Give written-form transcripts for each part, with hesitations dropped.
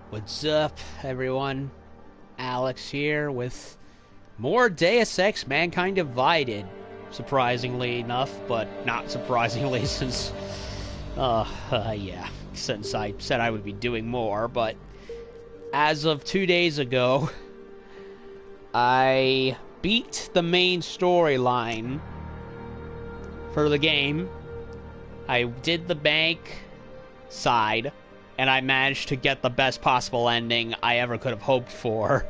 What's up, everyone? Alex here with more Deus Ex Mankind Divided. Surprisingly enough, but not surprisingly since, since I said I would be doing more, but as of 2 days ago, I beat the main storyline for the game. I did the bank side, and I managed to get the best possible ending I ever could have hoped for.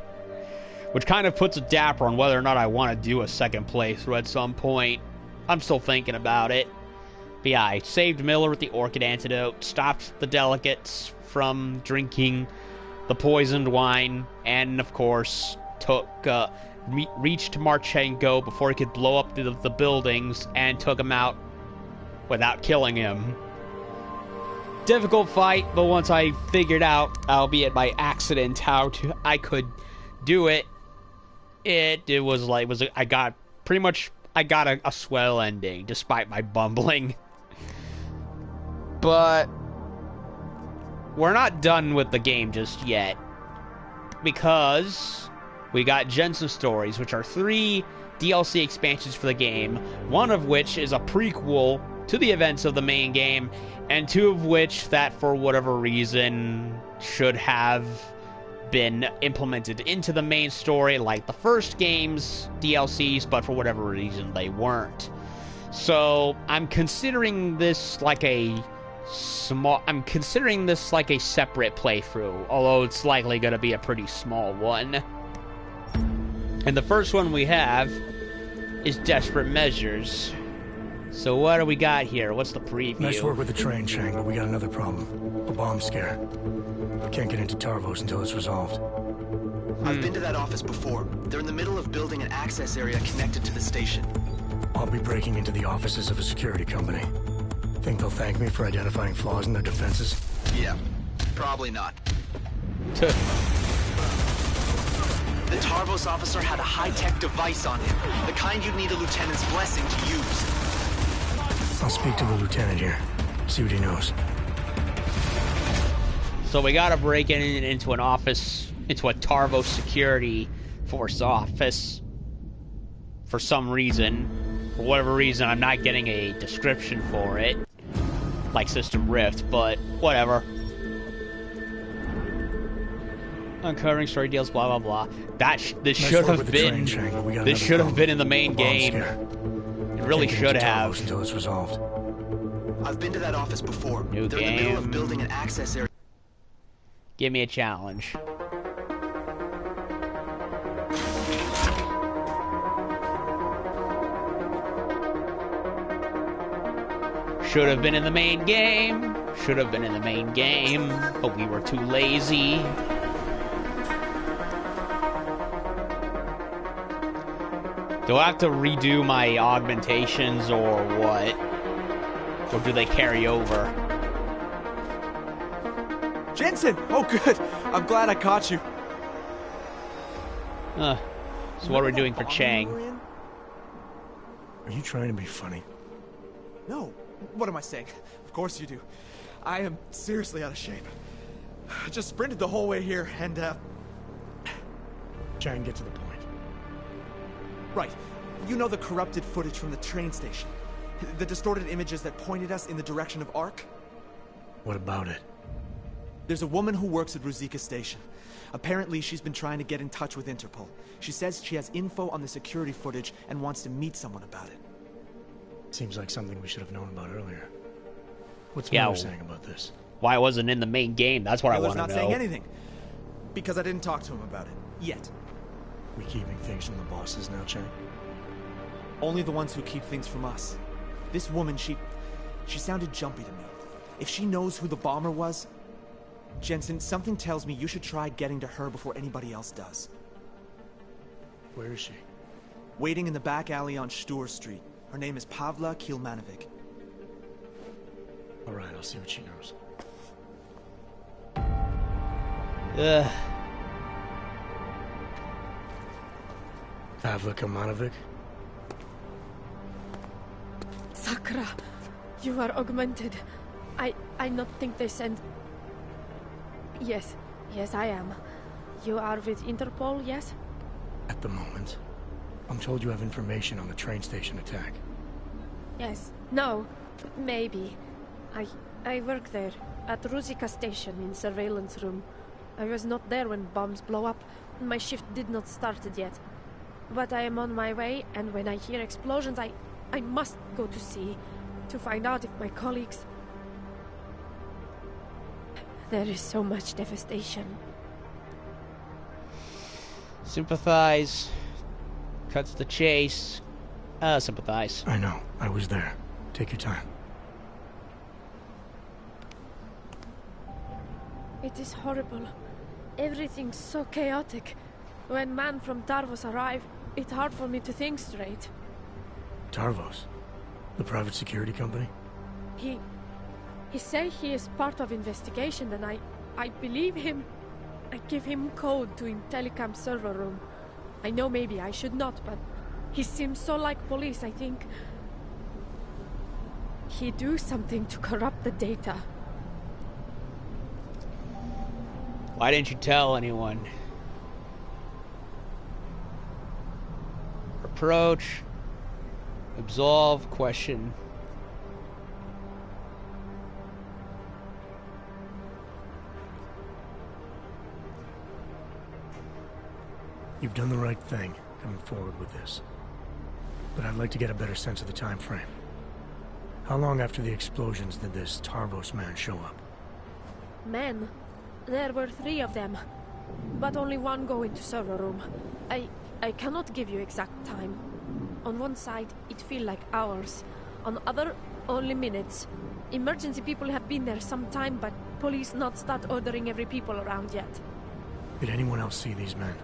Which kind of puts a dapper on whether or not I want to do a second playthrough at some point. I'm still thinking about it. But yeah, I saved Miller with the orchid antidote, stopped the delegates from drinking the poisoned wine, and of course, reached Marchenko before he could blow up the buildings, and took him out without killing him. Difficult fight, but once I figured out, albeit by accident, I could do it, I got a swell ending despite my bumbling. But we're not done with the game just yet, because we got Jensen Stories, which are 3 DLC expansions for the game, one of which is a prequel to the events of the main game, and 2 of which that for whatever reason should have been implemented into the main story like the first game's DLCs, but for whatever reason they weren't. So I'm considering this like a separate playthrough, although it's likely going to be a pretty small one. And the first one we have is Desperate Measures. So what do we got here? What's the preview? Nice work with the train, Chang, but we got another problem. A bomb scare. We can't get into Tarvos until it's resolved. I've been to that office before. They're in the middle of building an access area connected to the station. I'll be breaking into the offices of a security company. Think they'll thank me for identifying flaws in their defenses? Yeah, probably not. The Tarvos officer had a high-tech device on him, the kind you'd need a lieutenant's blessing to use. I'll speak to the lieutenant here, see what he knows. So we gotta break into an office, into a Tarvos security force office for some reason. For whatever reason, I'm not getting a description for it, like System Rift, but whatever. Uncovering story deals, blah blah blah. This should have been in the main game. It really should have. Until it's resolved. I've been to that office before. New They're game. in the middle of building an access area. Give me a challenge. Should have been in the main game. Should have been in the main game, but we were too lazy. Do I have to redo my augmentations or what? Or do they carry over? Jensen! Oh, good. I'm glad I caught you. So what are we doing for Chang? Are you trying to be funny? No. What am I saying? Of course you do. I am seriously out of shape. I just sprinted the whole way here and, Chang, get to the point. Right. You know the corrupted footage from the train station? The distorted images that pointed us in the direction of Ark? What about it? There's a woman who works at Ruzicka Station. Apparently, she's been trying to get in touch with Interpol. She says she has info on the security footage and wants to meet someone about it. Seems like something we should have known about earlier. What's Yeah, Miller saying about this? Why it wasn't in the main game? That's what I want to know. Miller's not saying anything. Because I didn't talk to him about it. Yet. We keeping things from the bosses now, Chang? Only the ones who keep things from us. This woman, she sounded jumpy to me. If she knows who the bomber was... Jensen, something tells me you should try getting to her before anybody else does. Where is she? Waiting in the back alley on Stur Street. Her name is Pavla Kilmanovic. All right, I'll see what she knows. Pavla Kilmanovic? Sakra, you are augmented. I not think they send... Yes, Yes, I am. You are with Interpol, yes? At the moment. I'm told you have information on the train station attack. Yes. No. Maybe. I work there, at Ruzicka station in surveillance room. I was not there when bombs blow up. My shift did not started yet. But I am on my way, and when I hear explosions, I must go to see, to find out if my colleagues... There is so much devastation. Sympathize. Cuts the chase. Sympathize. I know. I was there. Take your time. It is horrible. Everything's so chaotic. When man from Tarvos arrive, it's hard for me to think straight. Tarvos? The private security company? He say he is part of investigation, and I believe him. I give him code to in telecam server room. I know maybe I should not, but he seems so like police, I think. He do something to corrupt the data. Why didn't you tell anyone? Approach. Absolve. Question. You've done the right thing, coming forward with this. But I'd like to get a better sense of the time frame. How long after the explosions did this Tarvos man show up? Men? There were 3 of them. But only one go into server room. I cannot give you exact time. On one side, it feel like hours. On other, only minutes. Emergency people have been there some time, but police not start ordering every people around yet. Did anyone else see these men?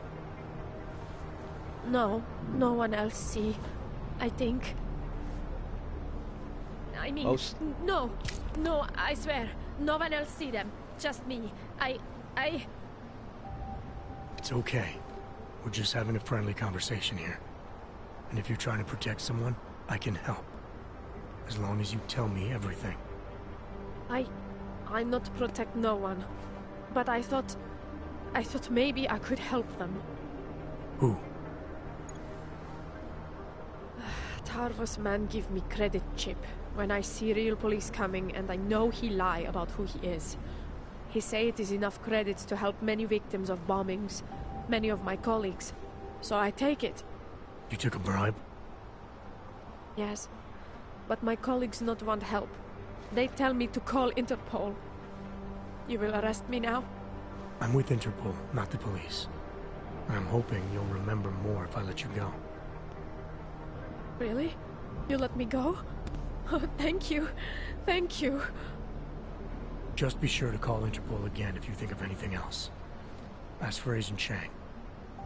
No, no one else see. I think. I mean, no, I swear, no one else see them. Just me. I... It's okay. We're just having a friendly conversation here. And if you're trying to protect someone, I can help. As long as you tell me everything. I not protect no one. But I thought maybe I could help them. Who? Tarvos man give me credit chip when I see real police coming, and I know he lie about who he is. He say it is enough credits to help many victims of bombings, many of my colleagues. So I take it. You took a bribe? Yes, but my colleagues not want help. They tell me to call Interpol. You will arrest me now? I'm with Interpol, not the police. And I'm hoping you'll remember more if I let you go. Really? You let me go? Oh, thank you. Thank you. Just be sure to call Interpol again if you think of anything else. Ask for Agent Chang.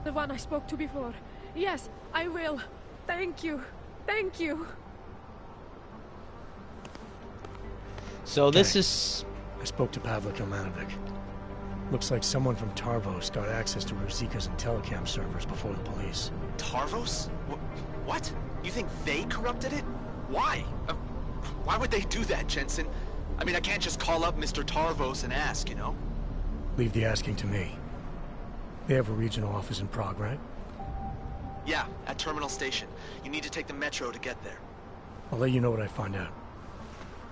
The one I spoke to before. Yes, I will. Thank you. Thank you. So this is... I spoke to Pavlik Ilmanovic. Looks like someone from Tarvos got access to Ruzicka's and telecam servers before the police. Tarvos? What? You think they corrupted it? Why? Why would they do that, Jensen? I mean, I can't just call up Mr. Tarvos and ask, you know? Leave the asking to me. They have a regional office in Prague, right? Yeah, at Terminal Station. You need to take the metro to get there. I'll let you know what I find out.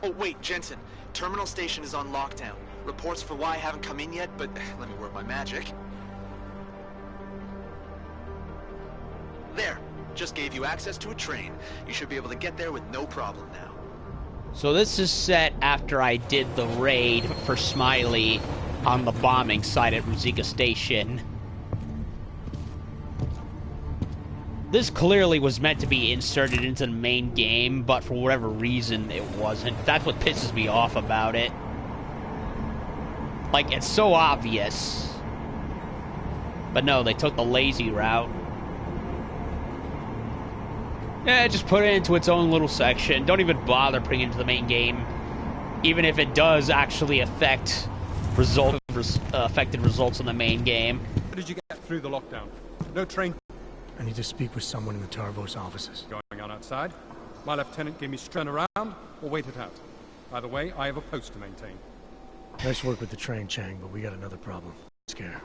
Oh, wait, Jensen. Terminal Station is on lockdown. Reports for why haven't come in yet, but let me work my magic. There. Just gave you access to a train. You should be able to get there with no problem now. So this is set after I did the raid for Smiley on the bombing site at Ruzicka Station. This clearly was meant to be inserted into the main game, but for whatever reason it wasn't. That's what pisses me off about it. Like, it's so obvious. But no, they took the lazy route. Yeah, just put it into its own little section. Don't even bother putting it into the main game. Even if it does actually affect affected results in the main game. How did you get through the lockdown? No train. I need to speak with someone in the Tarvos offices. Going on outside. My lieutenant gave me turn around or wait it out. Either way, I have a post to maintain. Nice work with the train, Chang, but we got another problem. scare.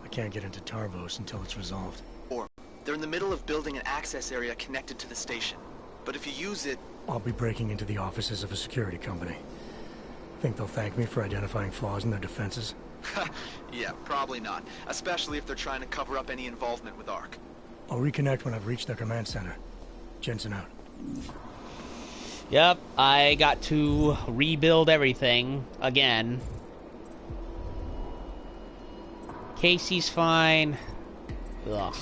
I can't get into Tarvos until it's resolved. Or, they're in the middle of building an access area connected to the station. But if you use it... I'll be breaking into the offices of a security company. Think they'll thank me for identifying flaws in their defenses? Yeah, probably not. Especially if they're trying to cover up any involvement with ARC. I'll reconnect when I've reached their command center. Jensen out. Yep, I got to rebuild everything again. Casey's fine. Ugh.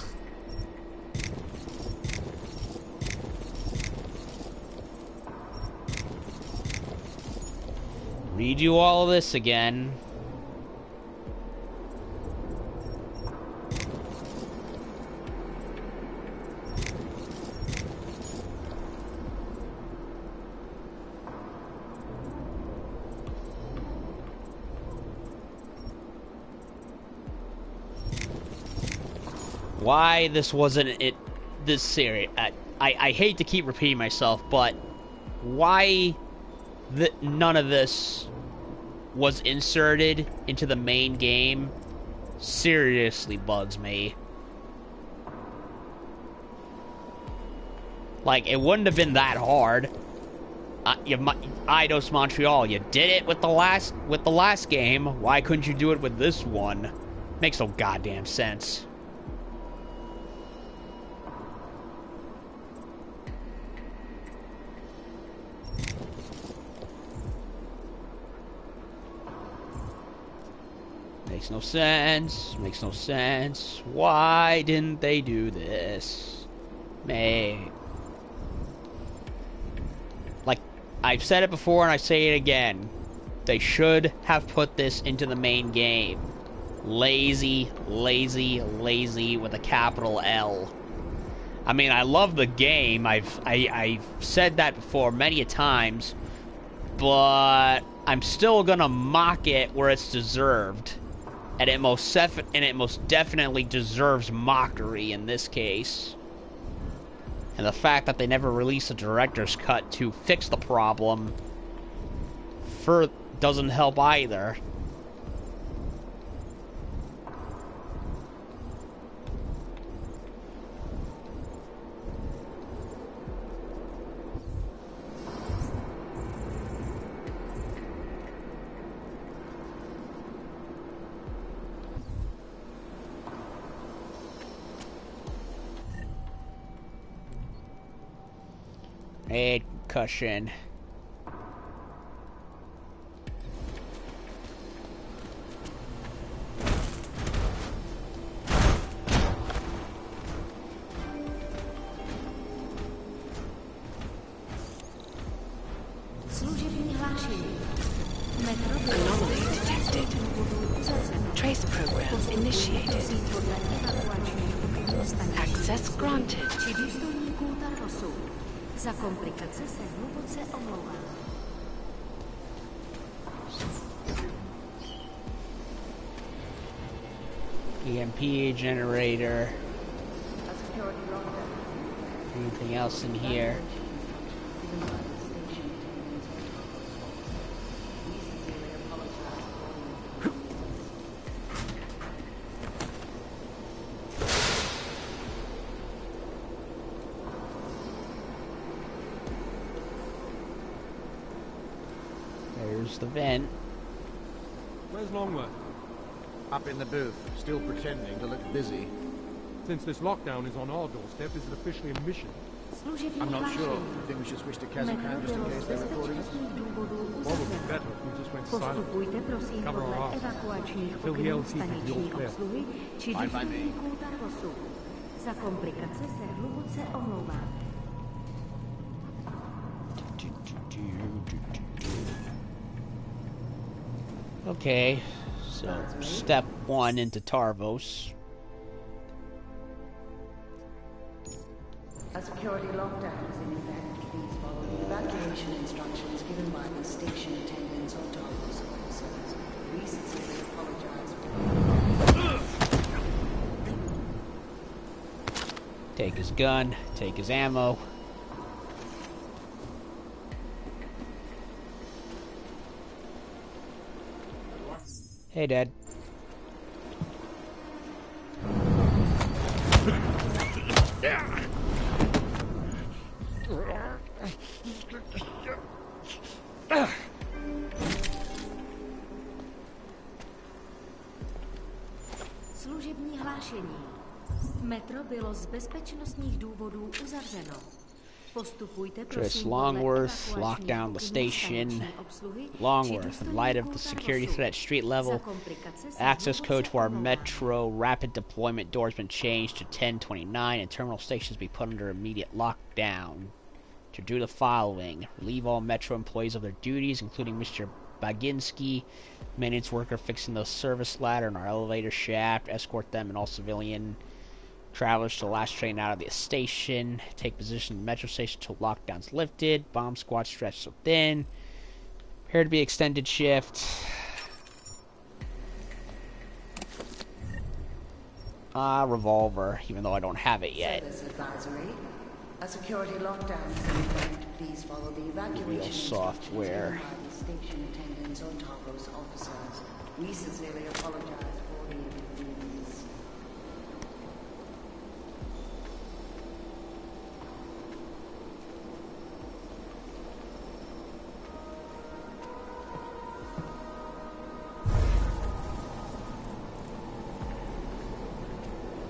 Redo all of this again. Why this wasn't it this series? I hate to keep repeating myself, but why none of this was inserted into the main game seriously bugs me. Like, it wouldn't have been that hard. Eidos Montreal, you did it with the last game. Why couldn't you do it with this one? Makes no goddamn sense. Makes no sense. Makes no sense. Why didn't they do this? Like, I've said it before and I say it again. They should have put this into the main game. Lazy, lazy, lazy with a capital L. I mean, I love the game. I've said that before many a times, but I'm still gonna mock it where it's deserved. And it most definitely deserves mockery in this case. And the fact that they never released a director's cut to fix the problem doesn't help either. Head concussion. Anomaly detected. Trace program initiated. Access granted. Za komplikace se hluboce omlouvám. EMP generator. Anything else in here? There's the vent. Where's Longworth? Up in the booth, still pretending to look busy. Since this lockdown is on our doorstep, is it officially a mission? I'm not sure. I think we should switch to Kazakhstan just in case they're recording us. Probably better if we just went silent. Postupujte prosím Cover our podle asses. evakuačních Till the pokynů LT can be staniční all clear. obsluhy či Fine by me. důstojníků Tarvosu. Za komplikace se hluboce omlouvám. Okay, so step 1 into Tarvos. A security lockdown is in effect. Please follow the evacuation instructions given by the station attendants or Tarvos officers. We sincerely apologize for... Take his gun, take his ammo. Hey, Dad. Služební hlášení. Metro bylo z bezpečnostních důvodů uzavřeno. Postupujte prosím Longworth, lock down the station. Longworth, in light of the security threat street level, access code to our metro rapid deployment door has been changed to 1029 and terminal stations be put under immediate lockdown. To do the following: relieve all metro employees of their duties, including Mr. Baginski, maintenance worker fixing the service ladder in our elevator shaft, escort them and all civilian travelers to the last train out of the station, take position in the metro station until lockdown's lifted, bomb squad stretched so thin, prepare to be extended shift. Revolver, even though I don't have it yet. Service advisory. A security lockdown is imminent. Please follow the evacuation software. by the station attendants or Tarvos officers. We sincerely apologize for the inconvenience.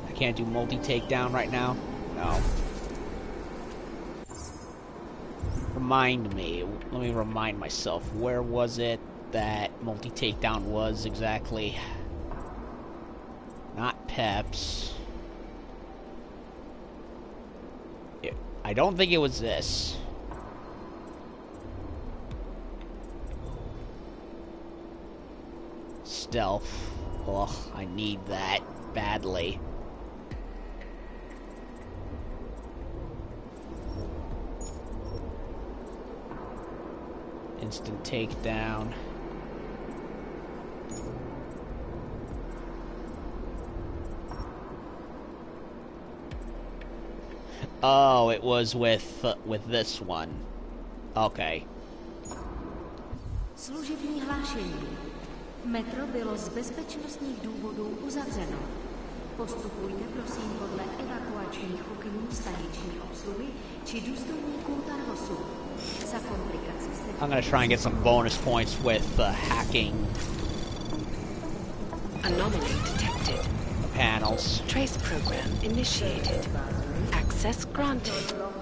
I can't do multi-takedown right now? No. Remind me. Let me remind myself. Where was it that multi-takedown was exactly? Not Peps. I don't think it was this. Stealth. Ugh, I need that badly. Instant takedown. Oh, it was with this one. Okay. Služební hlášení. Metro bylo z bezpečnostních důvodů uzavřeno. Postupujte prosím podle evakuačních pokynů staniční obsluhy či důstojníků Tarvosu. Za komplikace se... I'm gonna try and get some bonus points with hacking. Anomaly detected. Panels. Trace program initiated. Access granted. Please follow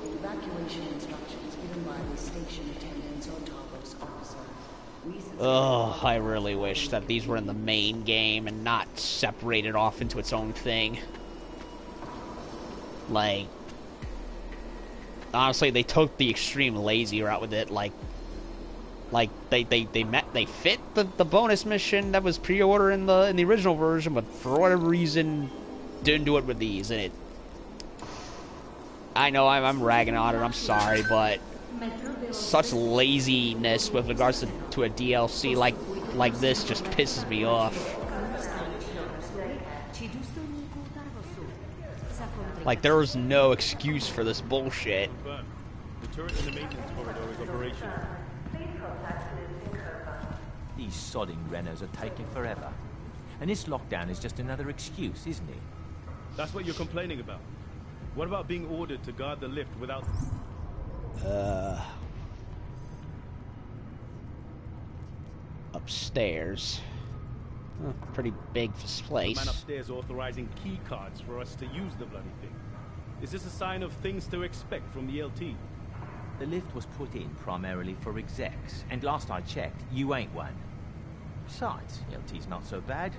the evacuation instructions given by the station attendants or Tarvos officers. Oh, I really wish that these were in the main game and not separated off into its own thing. Like, honestly, they took the extreme lazy route with it. Like they fit the bonus mission that was pre-order in the original version, but for whatever reason didn't do it with these. And it, I know I'm ragging on it. I'm sorry, but such laziness with regards to a DLC like this just pisses me off. Like, there was no excuse for this bullshit. The turret in the maintenance corridor is operational. These sodding Renners are taking forever. And this lockdown is just another excuse, isn't it? That's what you're complaining about. What about being ordered to guard the lift without... Upstairs. Oh, pretty big for this place. The man upstairs authorizing key cards for us to use the bloody thing. Is this a sign of things to expect from the LT? The lift was put in primarily for execs, and last I checked, you ain't one. Besides, LT's not so bad.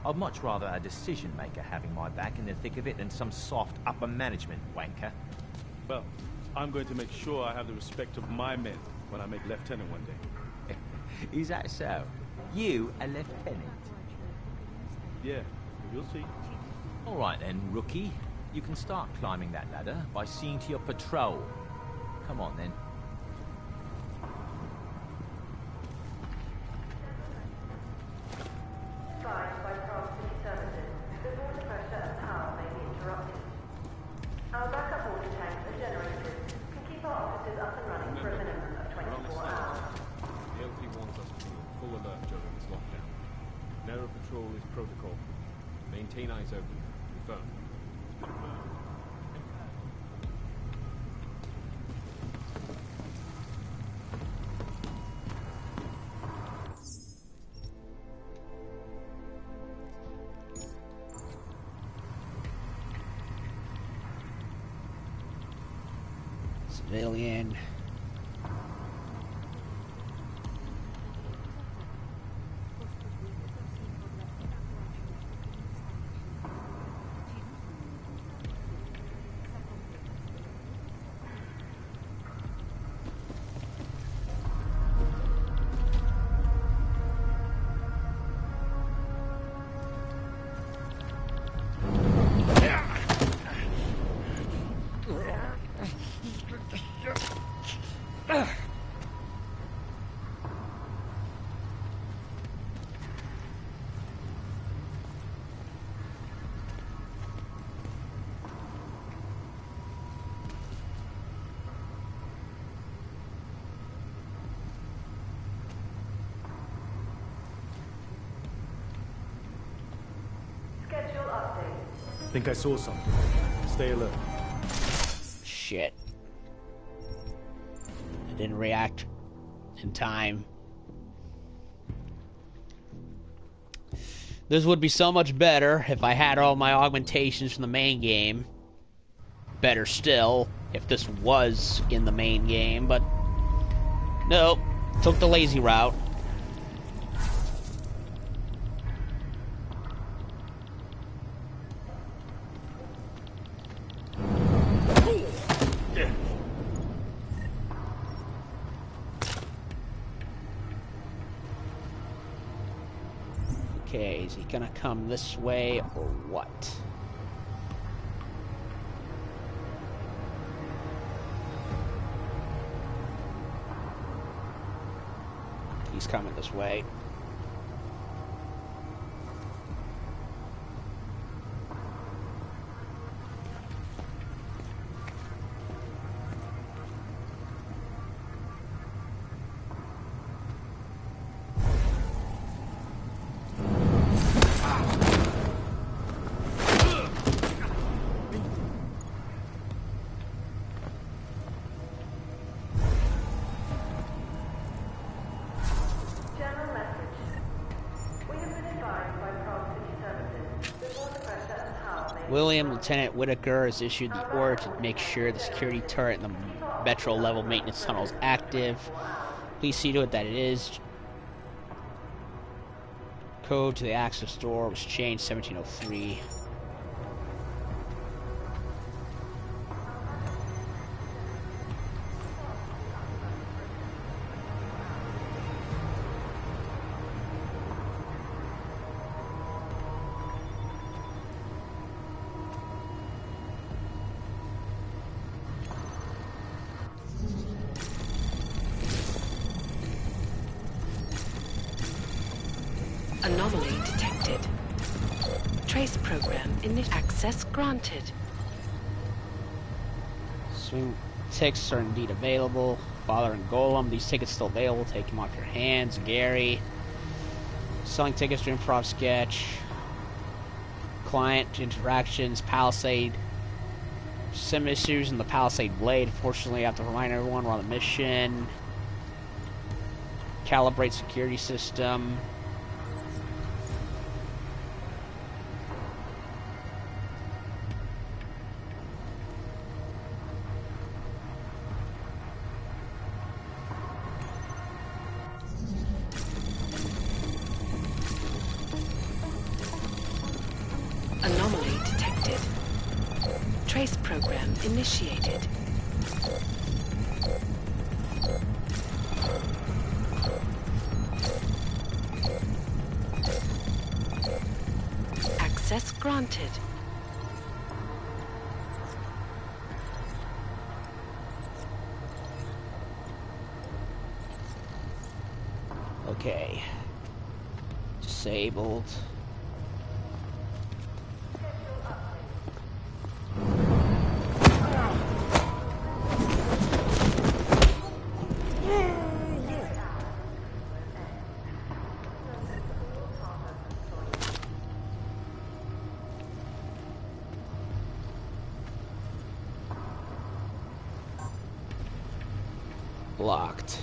I'd much rather a decision-maker having my back in the thick of it than some soft upper management wanker. Well, I'm going to make sure I have the respect of my men when I make lieutenant one day. Is that so? You a lieutenant? Yeah, you'll see. All right then, rookie. You can start climbing that ladder by seeing to your patrol. Come on then. Our backup water tanks and generators can keep our offices up and running for a minimum of 24 hours. The LT wants us to be on full alert during this lockdown. Narrow patrol is protocol. Maintain eyes open. Confirmed. Civilian. Schedule update. Think I saw something. Stay alert. Shit. I didn't react in time. This would be so much better if I had all my augmentations from the main game. Better still, if this was in the main game, but nope. Took the lazy route. Okay, is he gonna come this way or what? He's coming this way. William, Lieutenant Whitaker has issued the order to make sure the security turret in the metro level maintenance tunnel is active. Please see to it that it is. Code to the access door was changed 1703. Anomaly detected. Trace program init access granted. Swing tickets are indeed available. Father and Golem, these tickets still available. Take them off your hands. Gary. Selling tickets to improv sketch. Client interactions. Palisade. Some issues in the Palisade blade. Fortunately, I have to remind everyone we're on the mission. Calibrate security system. Anomaly detected. Trace program initiated. Access granted. Okay. Disabled. Locked.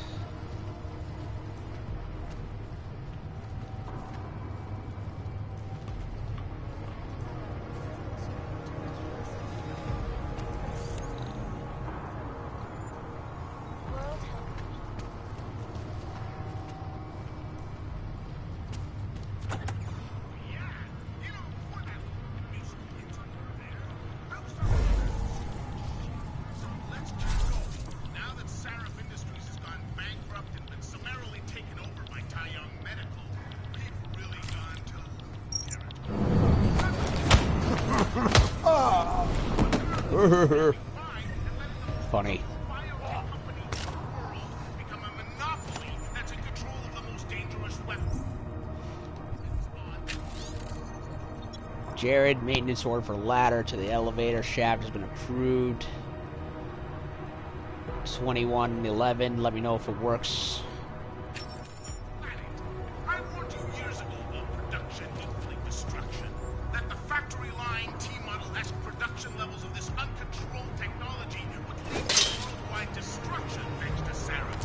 Funny. Jared, maintenance order for ladder to the elevator shaft has been approved. 2111, let me know if it works. I warned you years ago about production equaling destruction. That the factory line T-Model-esque production levels of this uncontrolled technology would lead to worldwide destruction thanks to Sarah.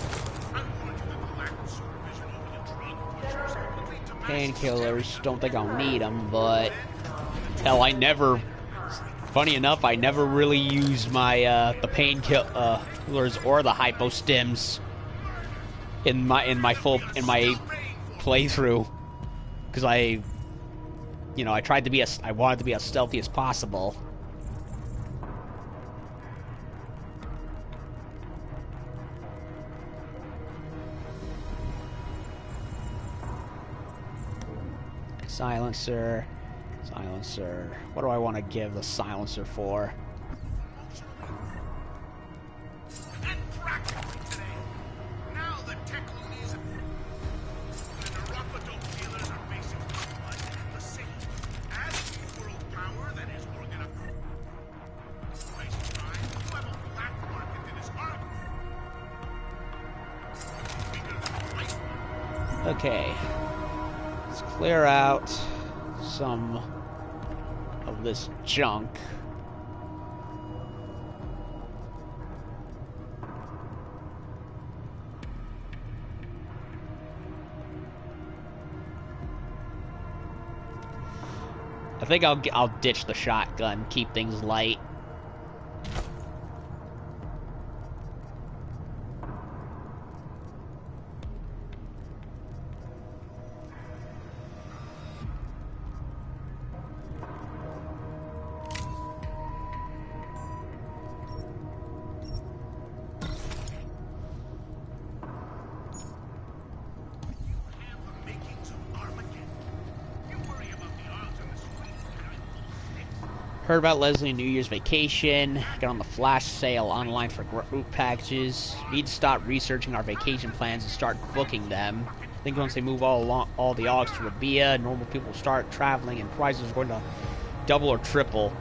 I warned you that the lack of supervision over the drug pushers would lead to Painkillers, don't think I'll need them, but hell, I never. Funny enough, I never really used my the painkillers or the hypostims in my playthrough, because I tried to be I wanted to be as stealthy as possible. Silencer. Silencer. What do I want to give the silencer for? and practically today. Now the tech loonies and neuropadope dealers are basically one and the same. As the world power that is organized crime, you have a black market that is arguably. Okay. Let's clear out some of this junk. I think I'll ditch the shotgun, keep things light. Heard about Leslie New Year's vacation. Got on the flash sale online for group packages. Need to stop researching our vacation plans and start booking them. I think once they move all the Augs to Rabia, normal people start traveling and prices are going to double or triple.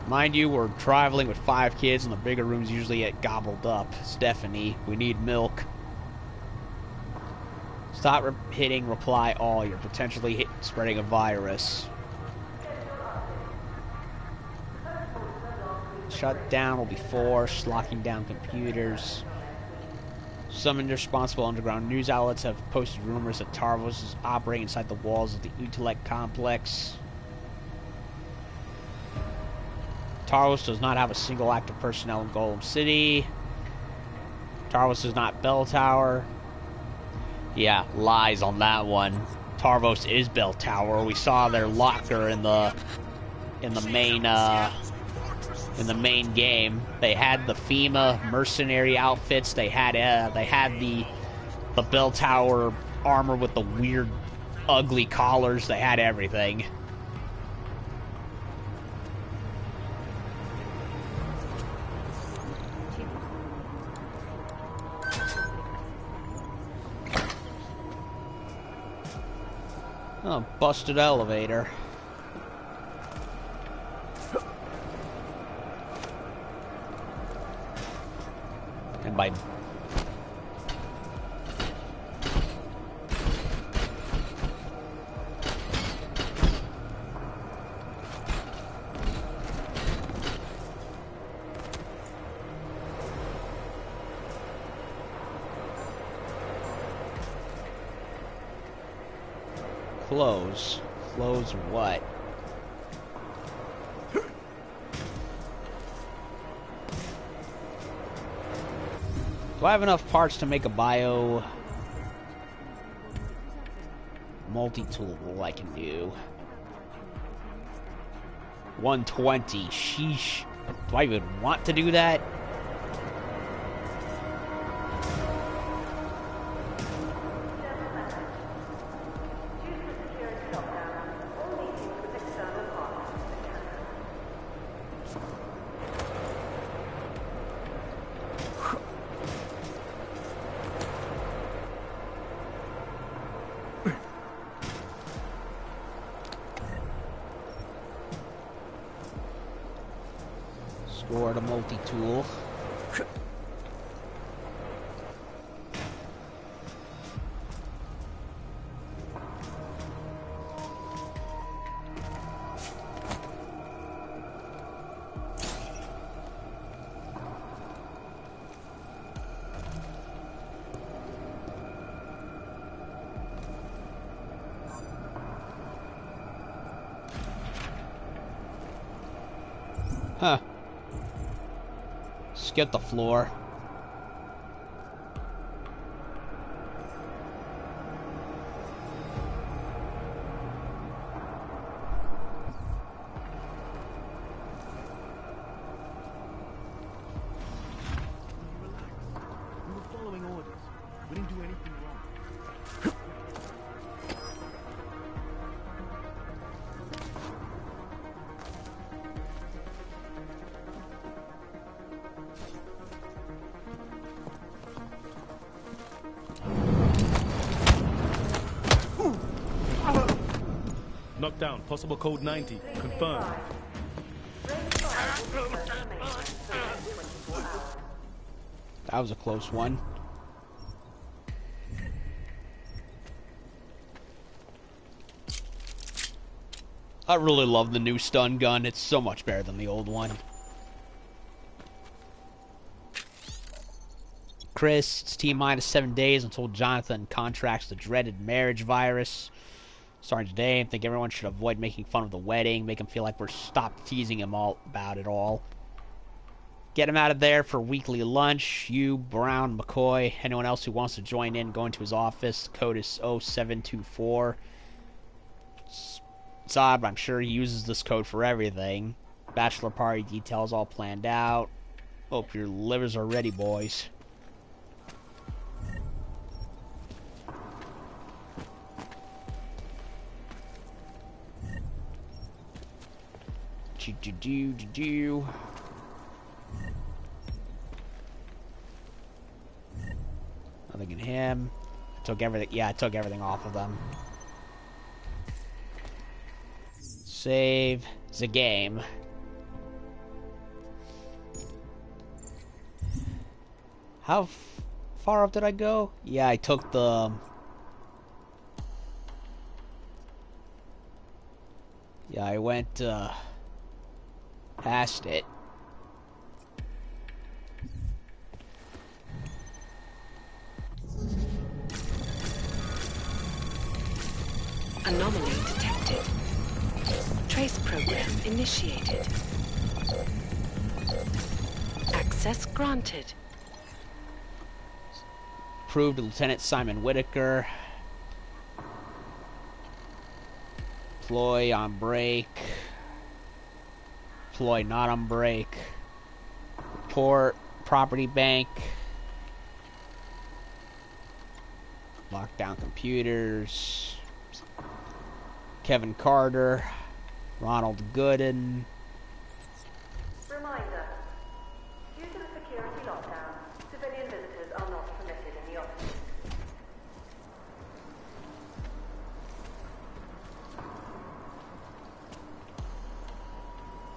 Mind you, we're traveling with 5 kids and the bigger rooms usually get gobbled up. Stephanie, we need milk. Stop hitting reply all. You're potentially spreading a virus. Shut down will be forced, locking down computers. Some irresponsible underground news outlets have posted rumors that Tarvos is operating inside the walls of the Utellect complex. Tarvos does not have a single active personnel in Golem City. Tarvos is not Bell Tower. Yeah, lies on that one. Tarvos is Bell Tower. We saw their locker in the main game. They had the FEMA mercenary outfits. They had the bell tower armor with the weird, ugly collars. They had everything. Oh, busted elevator. And by close what? Do I have enough parts to make a bio multi-tool I can do? 120. Sheesh. Do I even want to do that? Or the multi-tool. Huh. Skip the floor. We were following orders. We didn't do anything wrong. Knockdown. Possible code 90. Confirmed. That was a close one. I really love the new stun gun. It's so much better than the old one. Chris, it's T-minus 7 days until Jonathan contracts the dreaded marriage virus. Starting today, I think everyone should avoid making fun of the wedding, make him feel like we're stopped teasing him all about it all. Get him out of there for weekly lunch. You, Brown, McCoy, anyone else who wants to join in, go into his office. The code is 0724. It's odd, but I'm sure he uses this code for everything. Bachelor party details all planned out. Hope your livers are ready, boys. Do. Nothing in him. I took everything. Yeah, I took everything off of them. Save the game. How far up did I go? Yeah, I took the... Yeah, I went past it. Anomaly detected. Trace program initiated. Access granted. Approved Lieutenant Simon Whitaker. Ploy on break. Ploy not on break. Report property bank. Lock down computers. Kevin Carter. Ronald Gooden. Reminder. Due to the security lockdown, civilian visitors are not permitted in the office.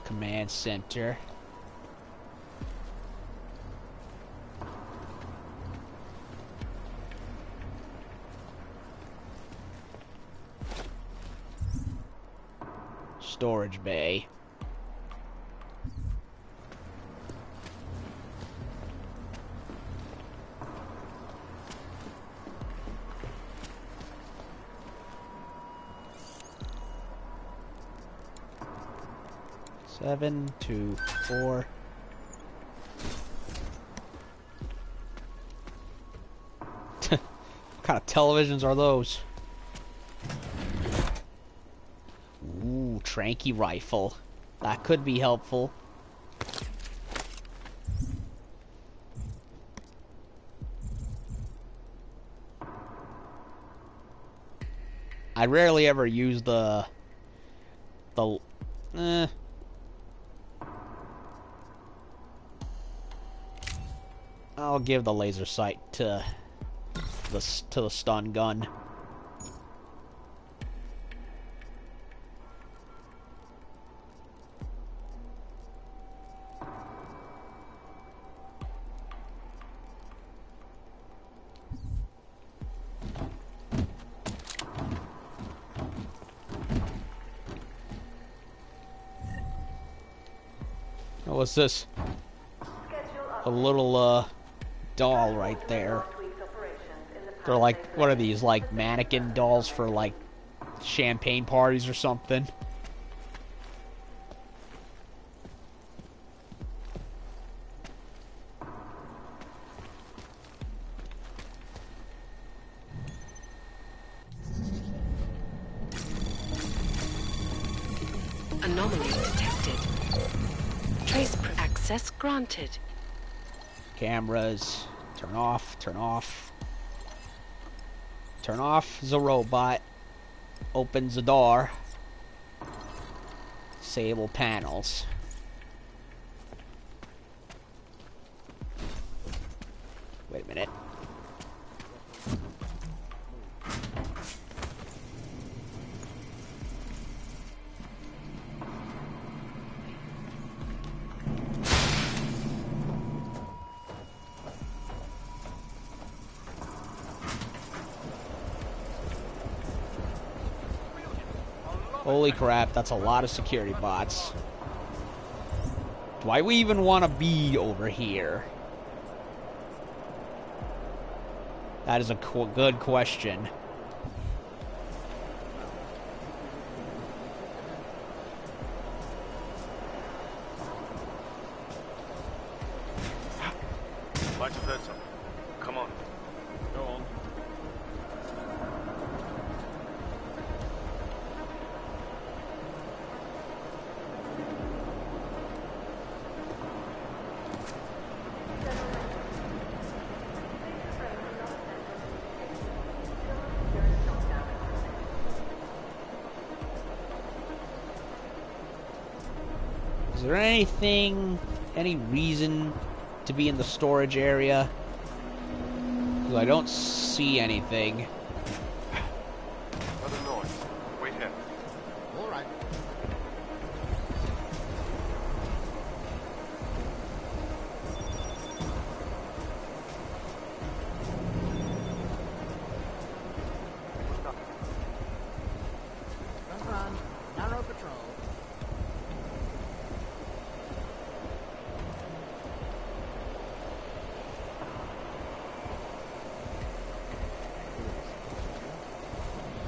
Command center. Storage bay. Seven, 2, 4. What kind of televisions are those? Ooh, tranky rifle. That could be helpful. I rarely ever use the I'll give the laser sight to the stun gun. What was this? A little, doll right there. They're like, what are these, like, mannequin dolls for, like, champagne parties or something? Anomaly detected. Trace access granted. Cameras. Turn off, turn off. Turn off the robot. Opens the door. Disable panels. Wait a minute. Holy crap, that's a lot of security bots. Do I even want to be over here? That is a good question. Might have heard something. Come on. Go on. Is there anything, any reason to be in the storage area? Because I don't see anything. Other noise. Wait here. All right. Front run. Narrow patrol.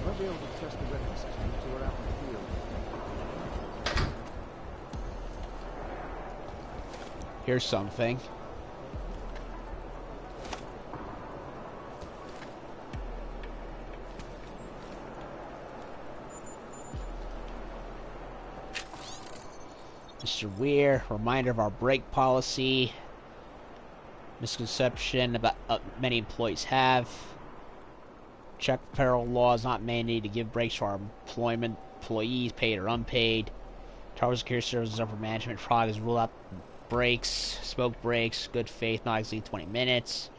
Won't be able to test the readiness system until we're out in the field. Here's something. Mr. Weir, reminder of our break policy. Misconception about many employees have. Check federal laws not mandated to give breaks to our employees, paid or unpaid. Tarvos Security Services Upper Management fraud has ruled out breaks, smoke breaks, good faith, not exceeding 20 minutes.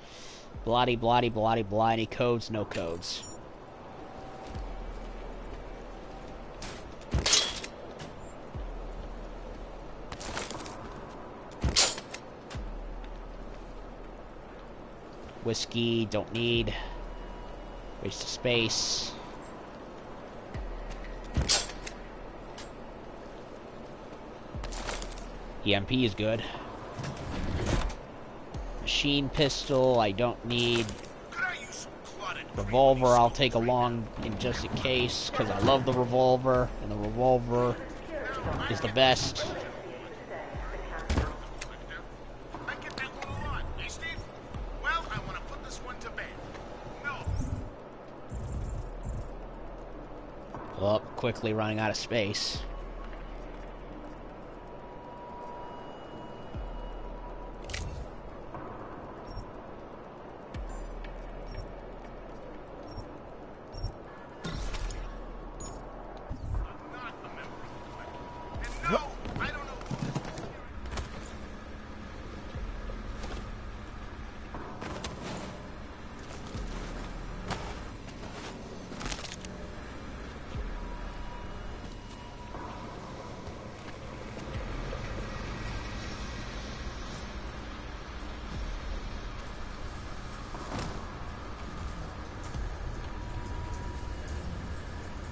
Bloody, bloody, bloody, bloody. Any codes? No codes. Whiskey, don't need. Waste of space. EMP is good. Machine pistol, I don't need. Revolver, I'll take along in just in case, because I love the revolver, and the revolver is the best. Oh, quickly running out of space.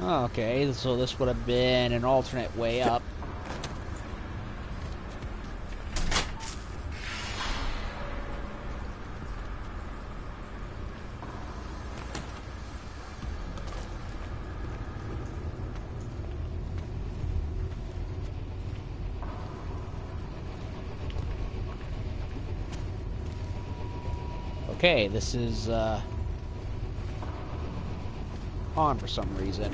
Okay, so this would have been an alternate way up. Okay, this is on for some reason.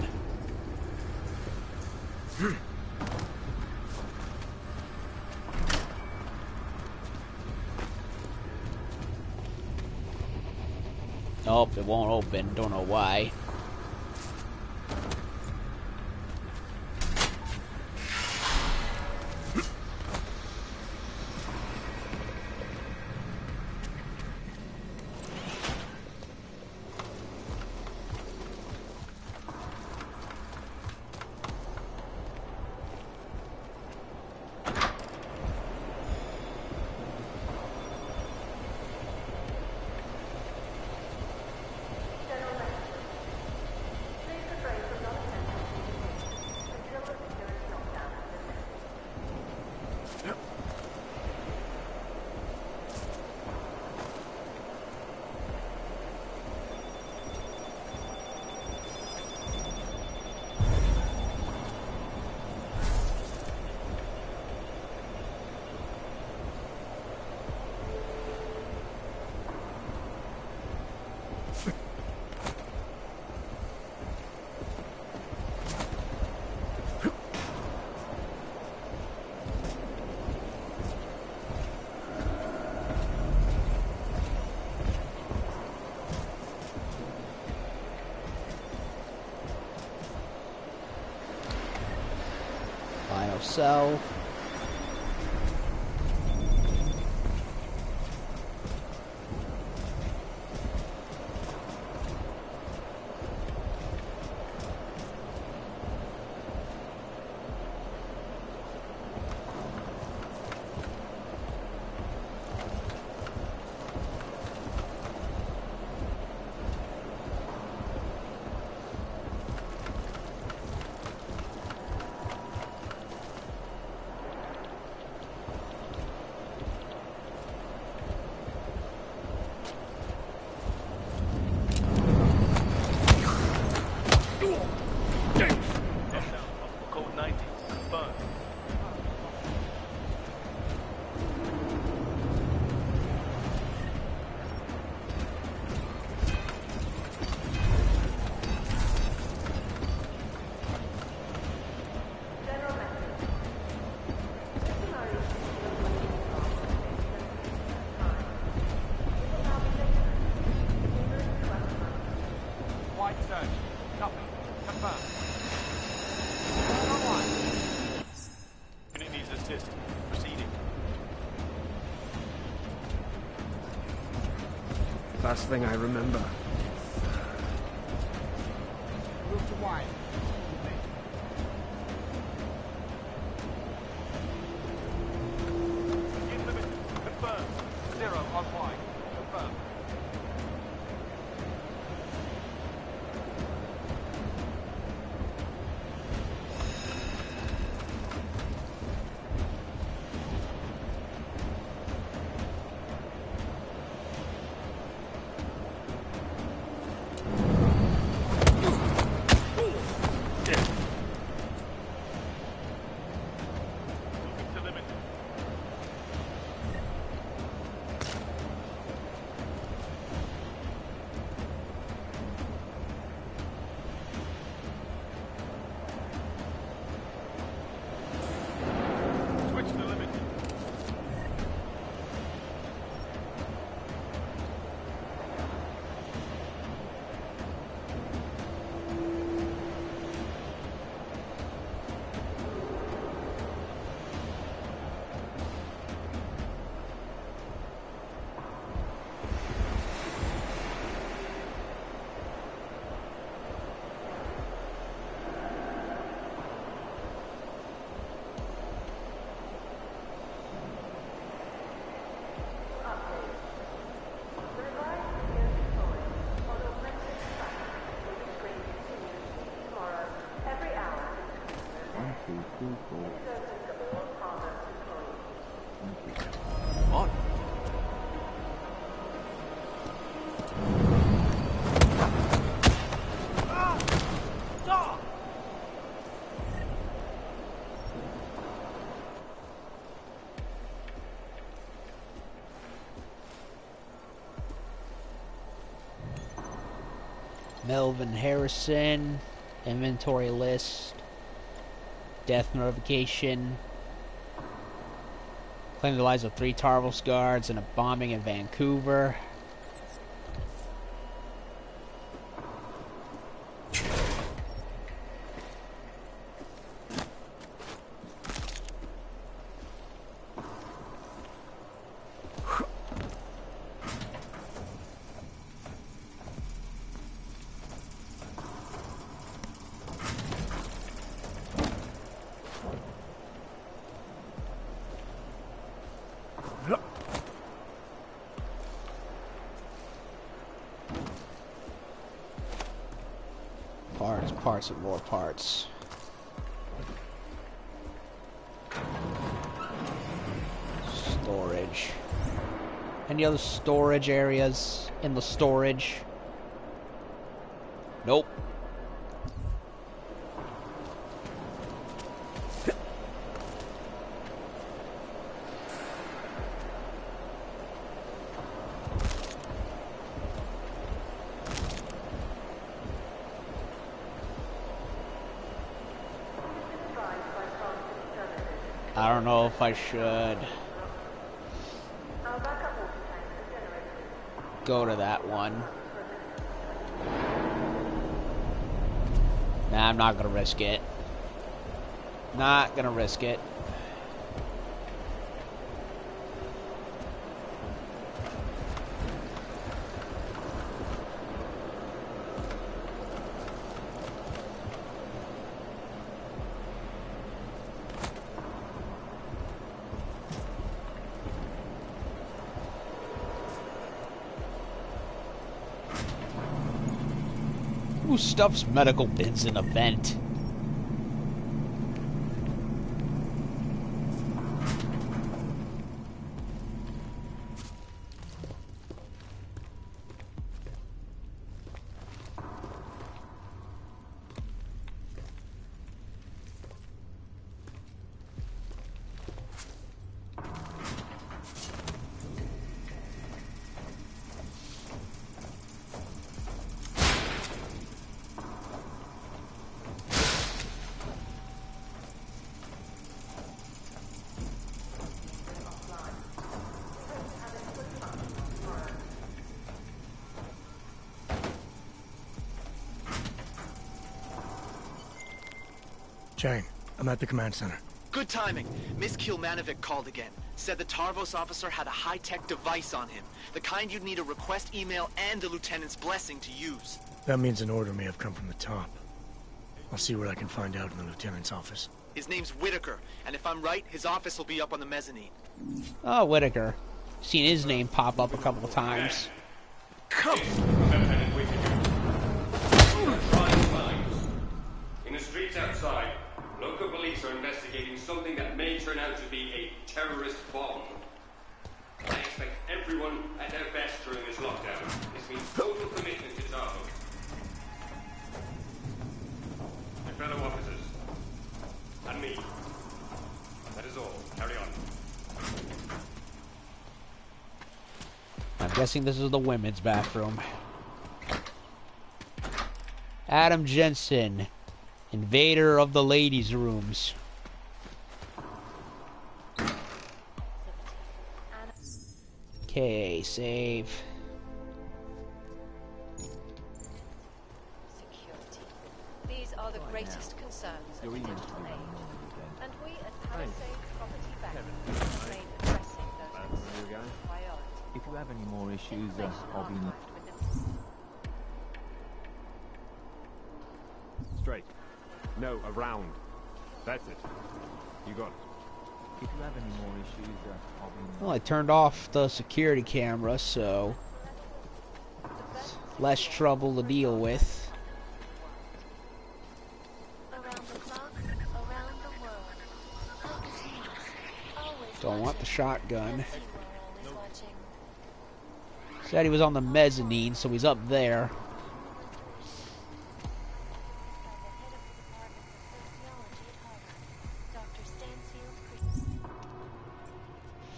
Oh, it won't open. Don't know why. So Last thing I remember. Move to wide. Speed limit confirmed. 0 on wide. Confirmed. What? Melvin Harrison. Inventory list. Death notification. Claim the lives of 3 Tarvos guards in a bombing in Vancouver. Parts and more parts. Storage. Any other storage areas in the storage? Nope. I don't know if I should go to that one. Nah, I'm not gonna risk it. Not gonna risk it. Who stuffs medical bins in a vent? Jane, I'm at the command center. Good timing. Miss Kilmanovic called again. Said the Tarvos officer had a high-tech device on him. The kind you'd need a request email and the lieutenant's blessing to use. That means an order may have come from the top. I'll see what I can find out in the lieutenant's office. His name's Whitaker, and if I'm right, his office will be up on the mezzanine. Oh, Whitaker. Seen his name pop up a couple of times. Come! In the streets outside, local police are investigating something that may turn out to be a terrorist bomb. I expect everyone at their best during this lockdown. This means total commitment to Tarvos. My fellow officers, and me. That is all. Carry on. I'm guessing this is the women's bathroom. Adam Jensen, invader of the ladies' rooms. Okay, save. Security. These are the greatest concerns of digital age. And we at Palisade Property Bank remain addressing those concerns with priority. If you have any more issues, I'll be... Straight. No, around. That's it. You got it. If you have any more issues, I'll be... Well, I turned off the security camera, so... less trouble to deal with. Don't want the shotgun. Said he was on the mezzanine, so he's up there.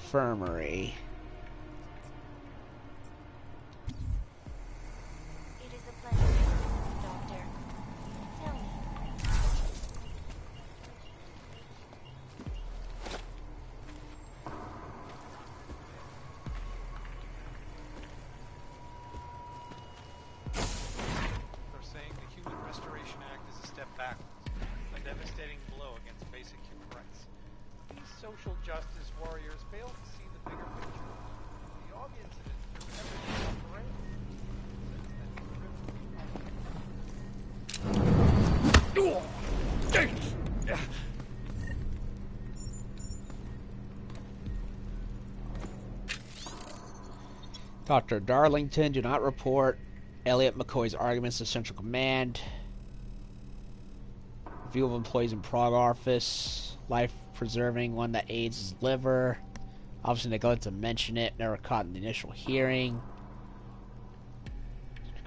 Infirmary. It is a pleasure. These social justice warriors fail to see the bigger picture. The audience is everything operating. Dr. Darlington, do not report Elliot McCoy's arguments to Central Command. View of employees in Prague office. Life-preserving, one that aids his liver. Obviously neglected to mention it. Never caught in the initial hearing.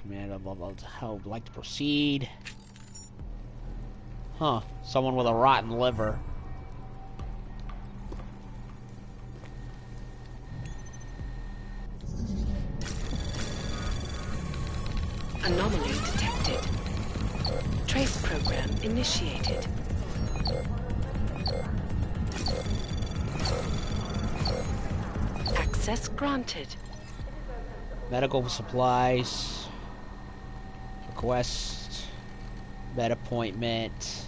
Command blah blah. How would like to proceed? Huh? Someone with a rotten liver. Anomaly detected. Trace program initiated. Access granted. Medical supplies. Request. Med appointment.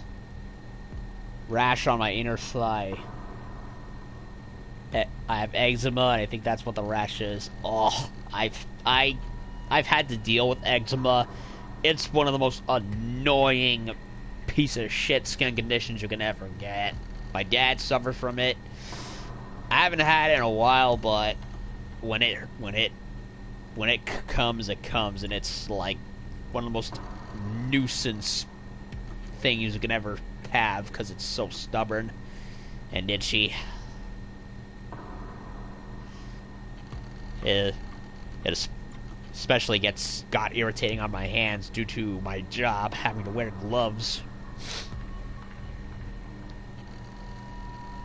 Rash on my inner thigh. I have eczema, and I think that's what the rash is. Oh, I've had to deal with eczema. It's one of the most annoying piece of shit skin conditions you can ever get. My dad suffers from it. I haven't had it in a while, but when it comes, it comes, and it's like one of the most nuisance things you can ever have because it's so stubborn and itchy. It especially got irritating on my hands due to my job having to wear gloves.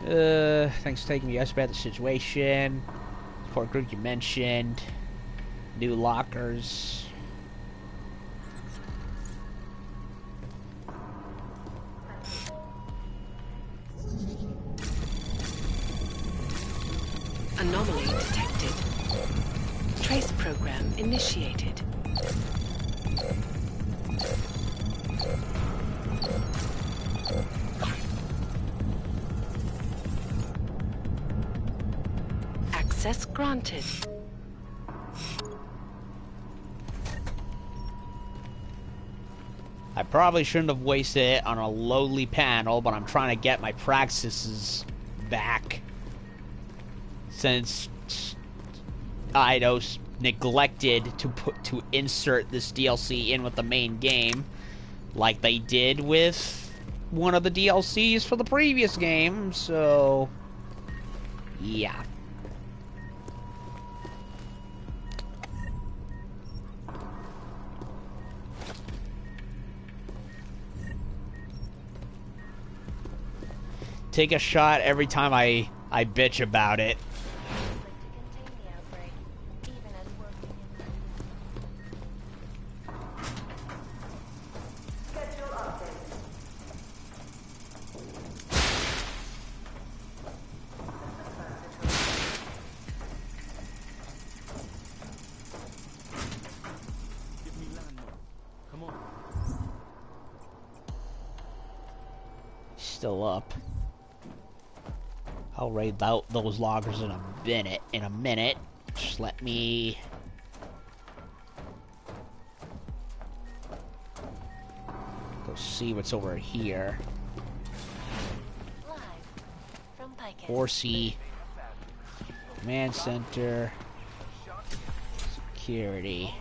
Thanks for taking me about the situation. Support group you mentioned. New lockers. Anomaly detected. Trace program initiated. Access granted. I probably shouldn't have wasted it on a lowly panel, but I'm trying to get my practices back. Since Eidos neglected to insert this DLC in with the main game, like they did with one of the DLCs for the previous game, so yeah. Take a shot every time I bitch about it. Still up. I'll raid out those loggers in a minute. Just let me go see what's over here. Horsey, command center, security.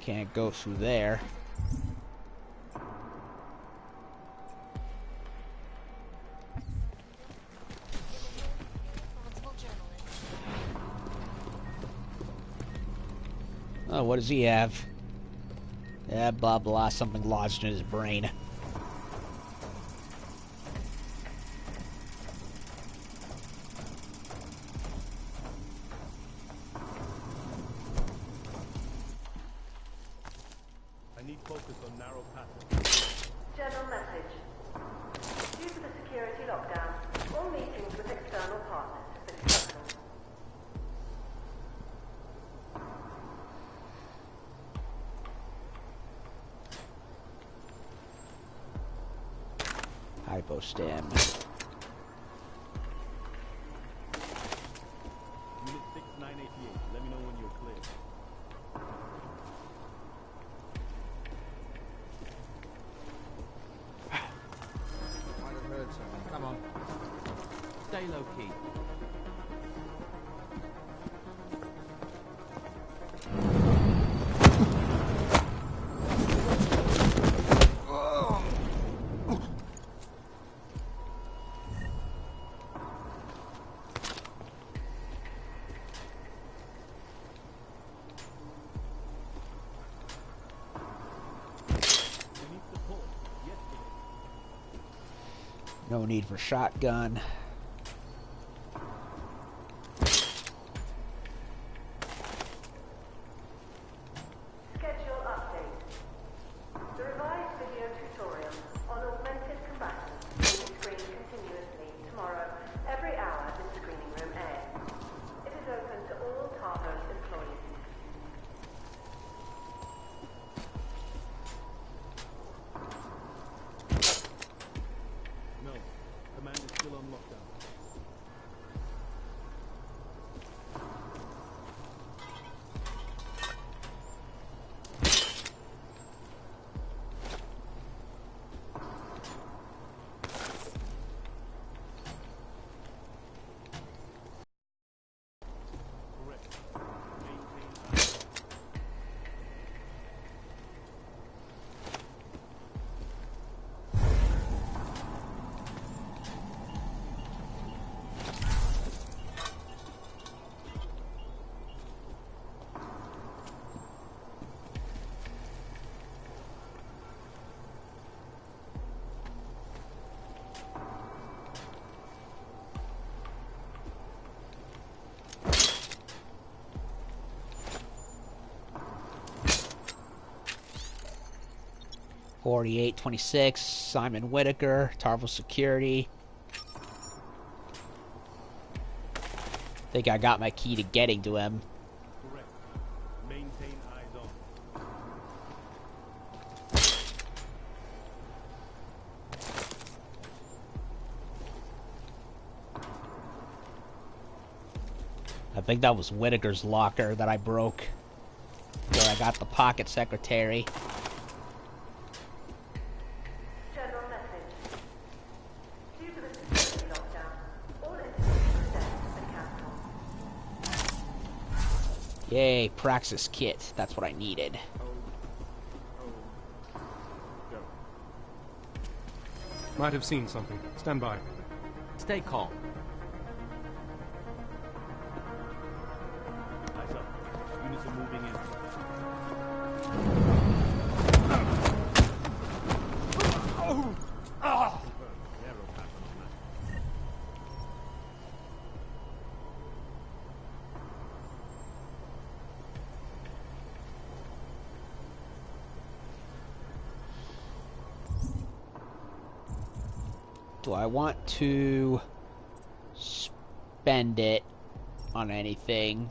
Can't go through there. Oh, what does he have? Yeah, blah blah, something lodged in his brain. Focus on narrow paths. General message. Due to the security lockdown, all meetings with external partners have been cancelled. Hypostim. Unit 6988, let me know when you're clear. Might have heard something. Come on. Stay low key. No need for shotgun. Schedule update. The revised video tutorial on augmented combatants will be screened continuously tomorrow, every hour in screening room A. It is open to all Tarvos employees. No, command is still on lockdown. Correct. Maintain. 4826, Simon Whitaker, Tarvos Security. Think I got my key to getting to him. Correct. Maintain eyes on. I think that was Whitaker's locker that I broke, where I got the pocket secretary. General message. Due to the security lockdown, all interviews today have been cancelled. Yay, Praxis kit. That's what I needed. Go. Might have seen something. Stand by. Stay calm. Eyes up. Units are moving in. Narrow pattern on that. Do I want to spend it on anything?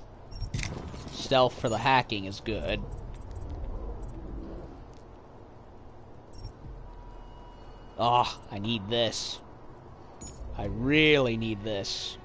Stealth for the hacking is good. Oh, I need this. I really need this.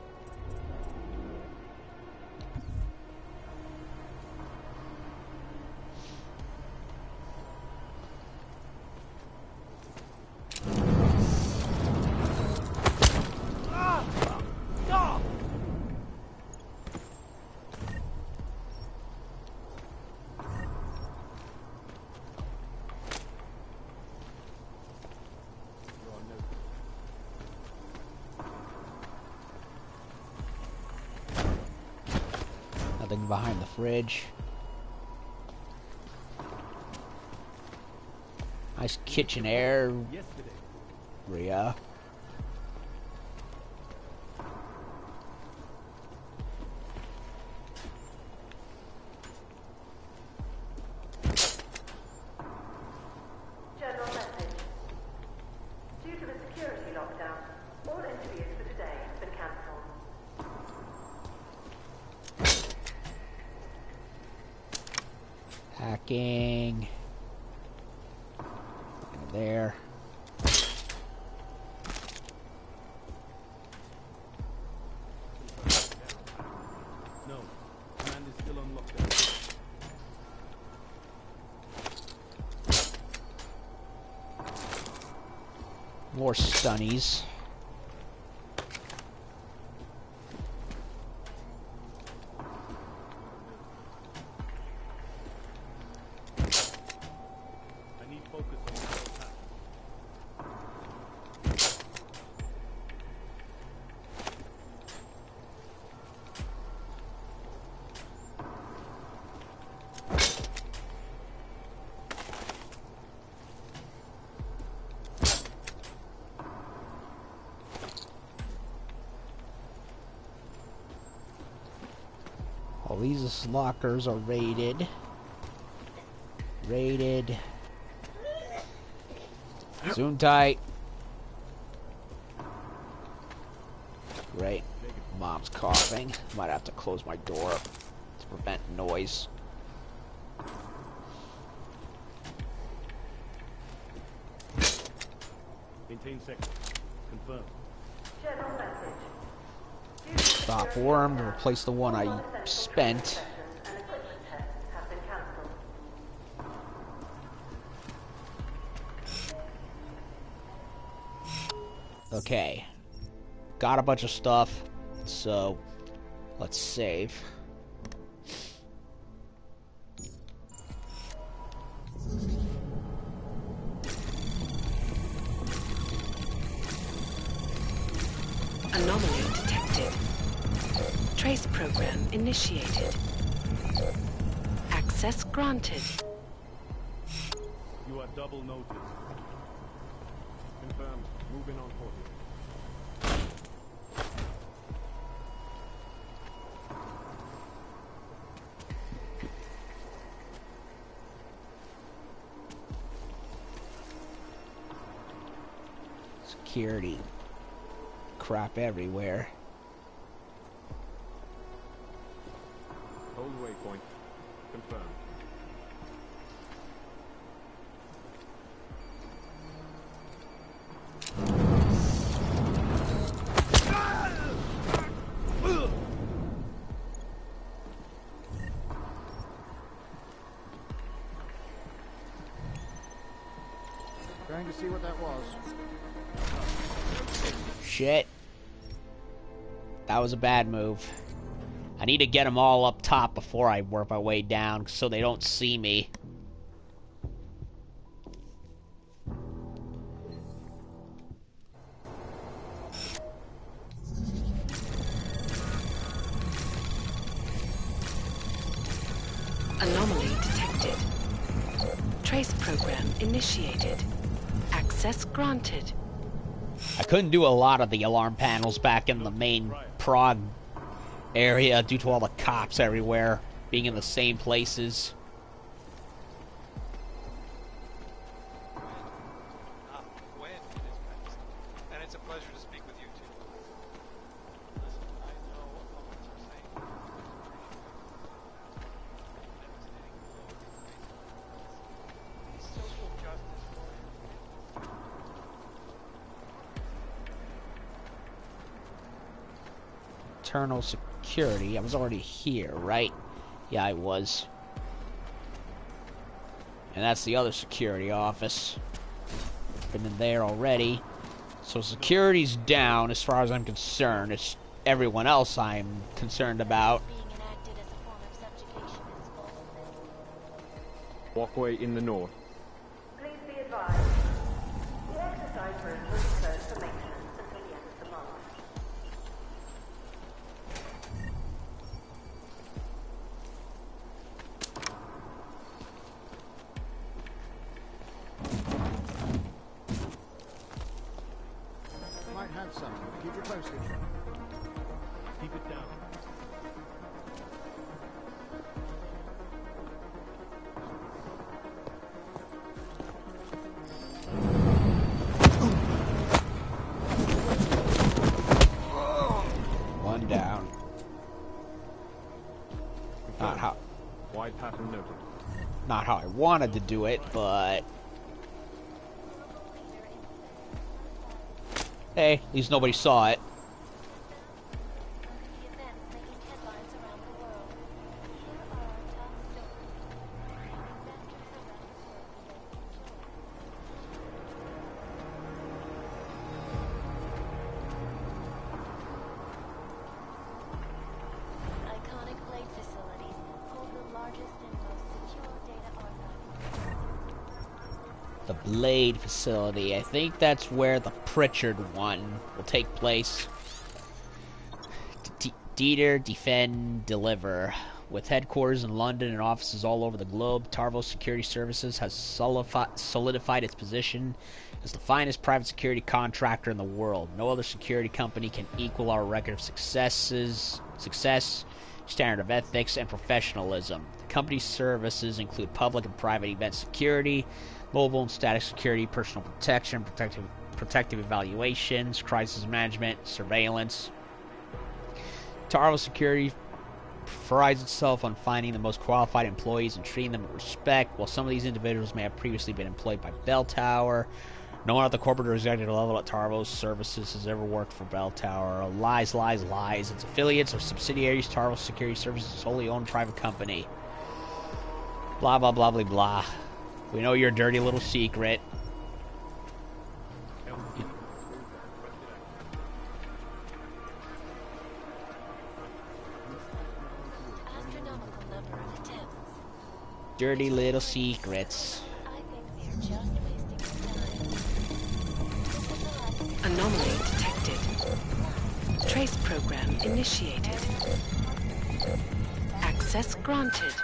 Nothing behind the fridge. Nice kitchen area. General message. Due to the security lockdown, all interviews for today have been cancelled. Hacking. There. No. Command is still on lockdown. More stunnies. I need focus on the attack. All these lockers are rated. Zoom tight. Great. Mom's coughing. Might have to close my door to prevent noise. Maintain second. Confirm. General message. Stop worm to replace the one I spent. And equipment tests have been cancelled. Okay. Got a bunch of stuff, so let's save. Anomaly detected. Trace program initiated. Access granted. You are double noted. Confirmed. Moving on 40. Security. Crap everywhere. Hold waypoint. Confirmed. Trying to see what that was. Shit. That was a bad move. I need to get them all up top before I work my way down so they don't see me. Anomaly detected. Trace program initiated. Access granted. I couldn't do a lot of the alarm panels back in the main prod area due to all the cops everywhere being in the same places. And it's a pleasure to speak with you too. Listen, I know opponents are saying social justice warrior. Internal security. I was already here, right? Yeah, I was. And that's the other security office. Been in there already. So security's down as far as I'm concerned. It's everyone else I'm concerned about. Walkway in the north. Please be advised. The exercise room will be closed for maintenance until the end of the month. Might have something. Keep you posted. Keep it down. One down. Wide pattern noted. Not how I wanted to do it, but hey, at least nobody saw it. The Blade facility. I think that's where the Pritchard one will take place. Dieter, defend, deliver. With headquarters in London and offices all over the globe, Tarvos Security Services has solidified its position as the finest private security contractor in the world. No other security company can equal our record of success, standard of ethics, and professionalism. The company's services include public and private event security, mobile and static security, personal protection, protective evaluations, crisis management, surveillance. Tarvos Security prides itself on finding the most qualified employees and treating them with respect. While some of these individuals may have previously been employed by Bell Tower, no one at the corporate or executive level at Tarvos Services has ever worked for Bell Tower. Lies, lies, lies. Its affiliates or subsidiaries, Tarvos Security Services, is a wholly owned private company. Blah, blah, blah, blah, blah. We know your dirty little secret. Dirty little secrets. Anomaly detected. Trace program initiated. Access granted.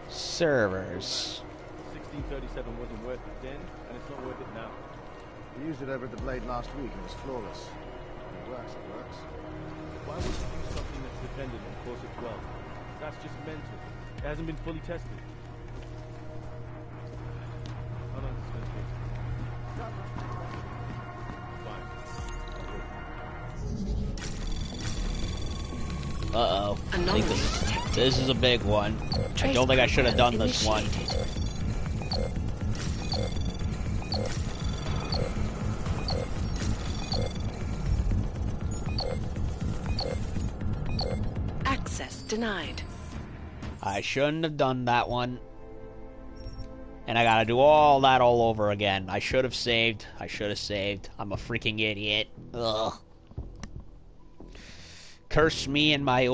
Servers. 1637 wasn't worth it then, and it's not worth it now. We used it over at the Blade last week and it was flawless. It works, it works. Why would you use something that's dependent on course of 12? That's just mental. It hasn't been fully tested. How long is this going to take? Fine. Uh-oh. I think this is a big one. I don't think I should have done this one. Access denied. I shouldn't have done that one. And I gotta do all that all over again. I should have saved. I should have saved. I'm a freaking idiot. Ugh. Curse me and my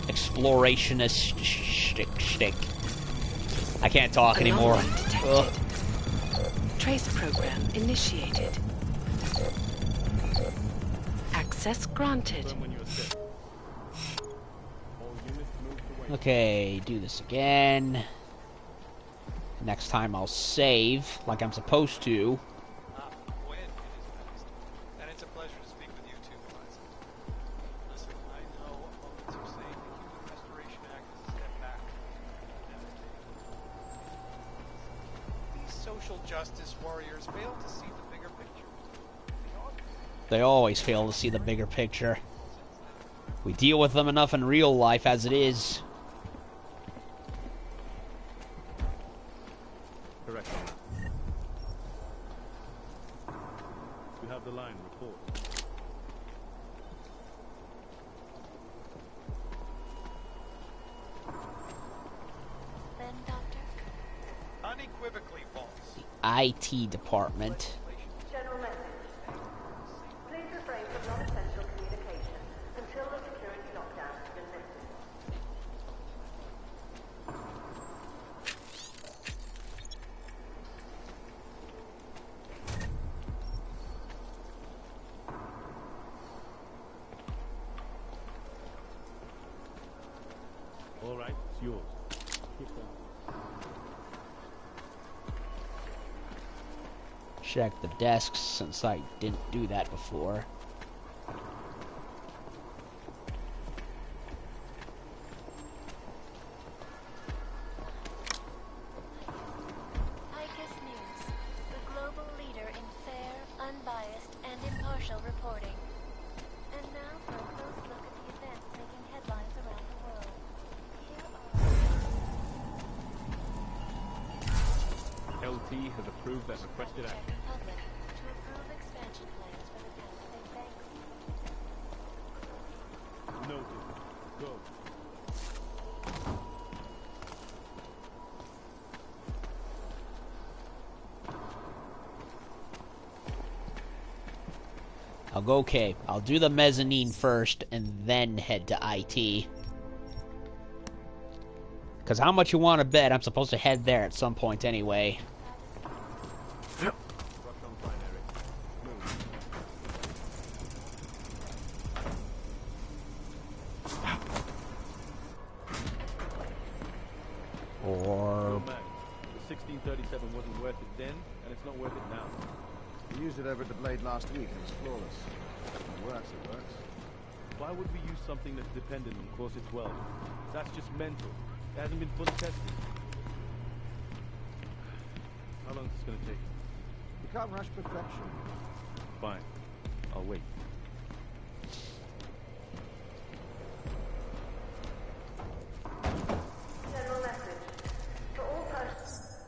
explorationist shtick. I can't talk anymore. Ugh. Trace program initiated. Access granted. Okay, do this again. Next time I'll save like I'm supposed to. When it is best. And it's a pleasure to speak with you too, Palisade. Listen, I know opponents are saying the Human Restoration Act is a step back. These social justice warriors fail to see the bigger picture. They always fail to see the bigger picture. We deal with them enough in real life as it is. Correct. We have the line. Report. Then, Doctor? Unequivocally false. The IT department. General message. Please refrain from non-essential communication until the security lockdown has been lifted. All right, it's yours. Check the desks since I didn't do that before. ICAS News, the global leader in fair, unbiased, and impartial reporting. And now for a close look at the events making headlines around the world. Here LT has approved that requested action. Republic to approve expansion plans for the Palisade Bank. Noted. Go. I'll go, okay, I'll do the mezzanine first and then head to IT. Because how much you want to bet I'm supposed to head there at some point anyway. Or... The 1637 wasn't worth it then, and it's not worth it now. We used it over at the blade last week, and it was flawless. It works, it works. Why would we use something that's dependent on course it's well? That's just mental. It hasn't been fully tested. How long is this going to take? You can't rush perfection. Fine. I'll wait.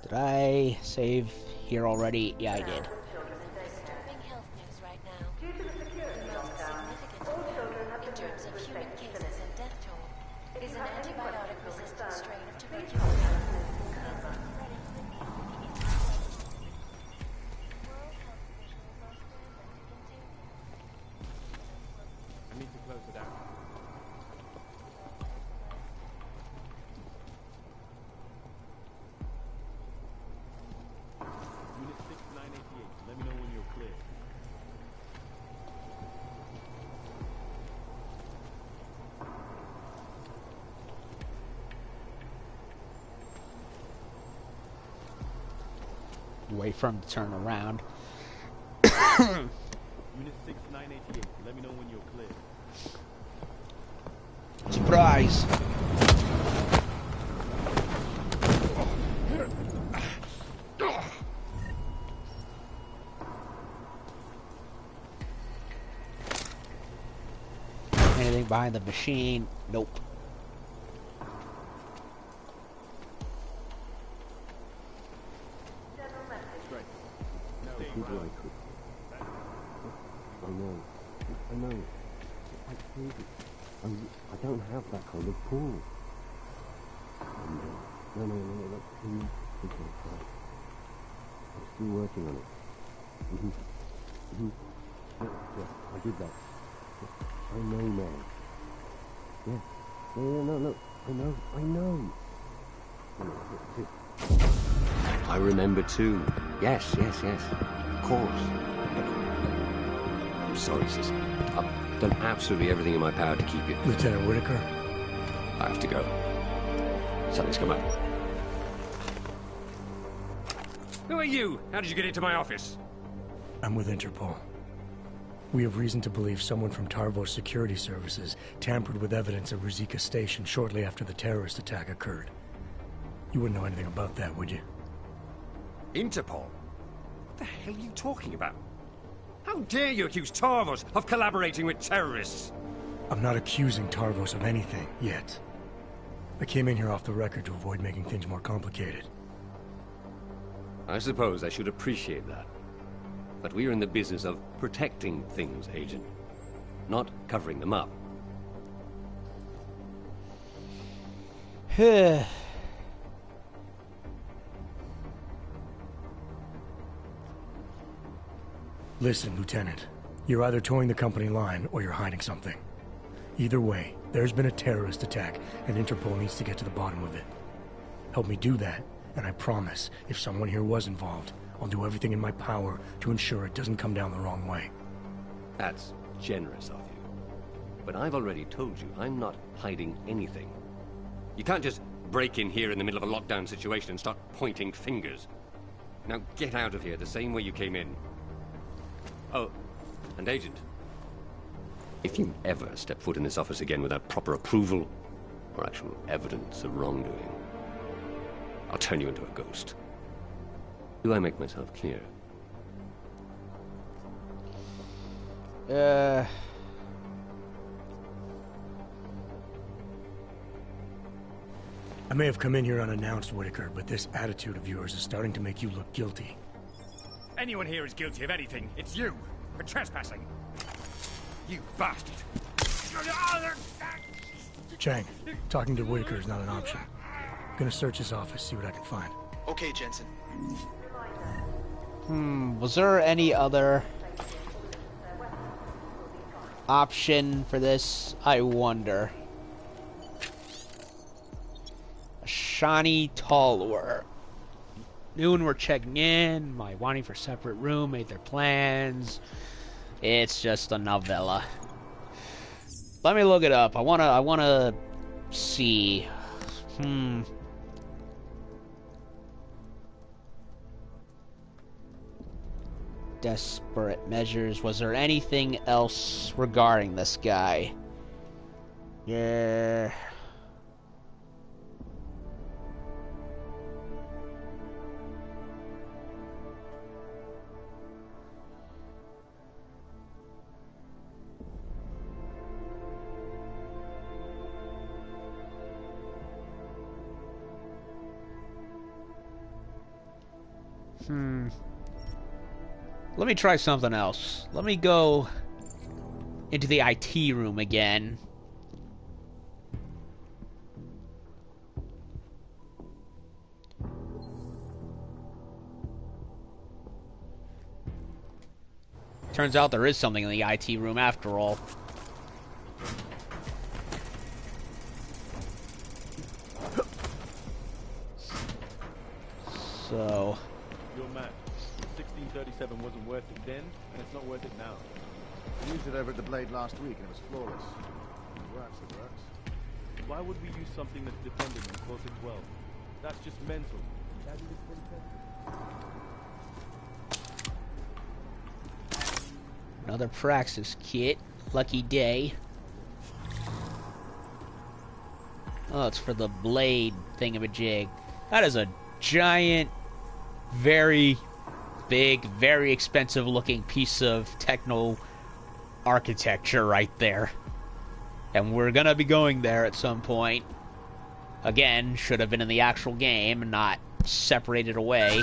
Did I save here already? Yeah, I did. Disturbing health news right now. The most significant in terms of human cases and death toll is an antibiotic-resistant strain of tuberculosis. I need to close it out. Unit 6988, let me know when you're clear. Wait for him to turn around. Unit 6988, let me know when you're clear. Surprise! Anything behind the machine? Nope. I know. It's like crazy. I don't have that kind of pull. No, look, please. It's okay. I'm still working on it. Yeah, I did that. I know now. Yeah, no, I know. I remember too. Yes. Of course. I'm sorry, sis. I've done absolutely everything in my power to keep you. Lieutenant Whitaker? I have to go. Something's come up. Who are you? How did you get into my office? I'm with Interpol. We have reason to believe someone from Tarvos Security Services tampered with evidence at Ruzicka Station shortly after the terrorist attack occurred. You wouldn't know anything about that, would you? Interpol? What the hell are you talking about? How dare you accuse Tarvos of collaborating with terrorists? I'm not accusing Tarvos of anything, yet. I came in here off the record to avoid making things more complicated. I suppose I should appreciate that. But we're in the business of protecting things, Agent. Not covering them up. Listen, Lieutenant. You're either towing the company line or you're hiding something. Either way, there's been a terrorist attack, and Interpol needs to get to the bottom of it. Help me do that, and I promise, if someone here was involved, I'll do everything in my power to ensure it doesn't come down the wrong way. That's generous of you. But I've already told you, I'm not hiding anything. You can't just break in here in the middle of a lockdown situation and start pointing fingers. Now get out of here the same way you came in. Oh, and Agent, if you ever step foot in this office again without proper approval or actual evidence of wrongdoing, I'll turn you into a ghost. Do I make myself clear? I may have come in here unannounced, Whitaker, but this attitude of yours is starting to make you look guilty. Anyone here is guilty of anything. It's you, for trespassing. You bastard. Chang, talking to Whitaker is not an option. I'm gonna search his office, see what I can find. Okay, Jensen. Was there any other... option for this? I wonder. Shani Talwar. Noon we're checking in. My wanting for separate room. Made their plans. It's just a novella. Let me look it up. I wanna see. Desparate Measures. Was there anything else regarding this guy? Yeah. Let me try something else. Let me go into the IT room again. Turns out there is something in the IT room after all. So... Your match. 1637 wasn't worth it then, and it's not worth it now. We used it over at the Blade last week, and it was flawless. It works, it works. Why would we use something that's dependent on closer 12? That's just mental. That is fully tested. Another Praxis kit. Lucky day. Oh, it's for the Blade thingamajig. That is a giant, very big, very expensive looking piece of techno architecture right there. And we're gonna be going there at some point. Again, should have been in the actual game, not separated away.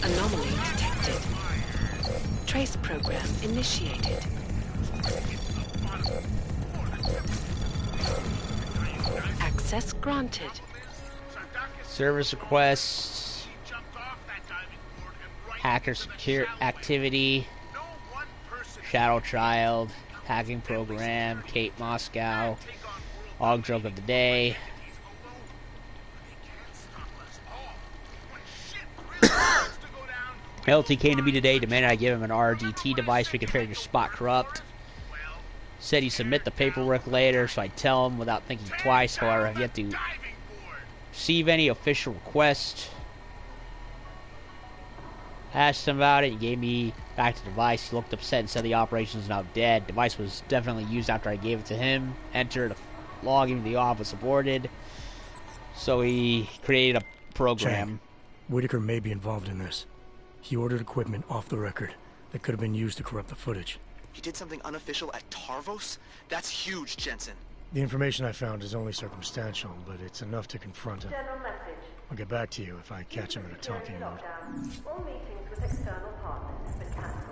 Anomaly detected. Trace program initiated. Access granted. Service requests. Hacker secure activity. Shadow Child. Hacking program. Kate Moscow. Og joke of the day. LT came to me today, demanded I give him an RDT device we could repair your spot corrupt. Said he'd submit the paperwork later, so I tell him without thinking twice. However, I've yet to receive any official request. Asked him about it, he gave me back the device. He looked upset and said the operation is now dead. Device was definitely used after I gave it to him. Entered a log into the office aborted. So he created a program. Chang, Whitaker may be involved in this. He ordered equipment off the record that could have been used to corrupt the footage. He did something unofficial at Tarvos? That's huge, Jensen. The information I found is only circumstantial, but it's enough to confront him. I'll get back to you if I catch him in a talking mode. All meetings with external partners have been cancelled.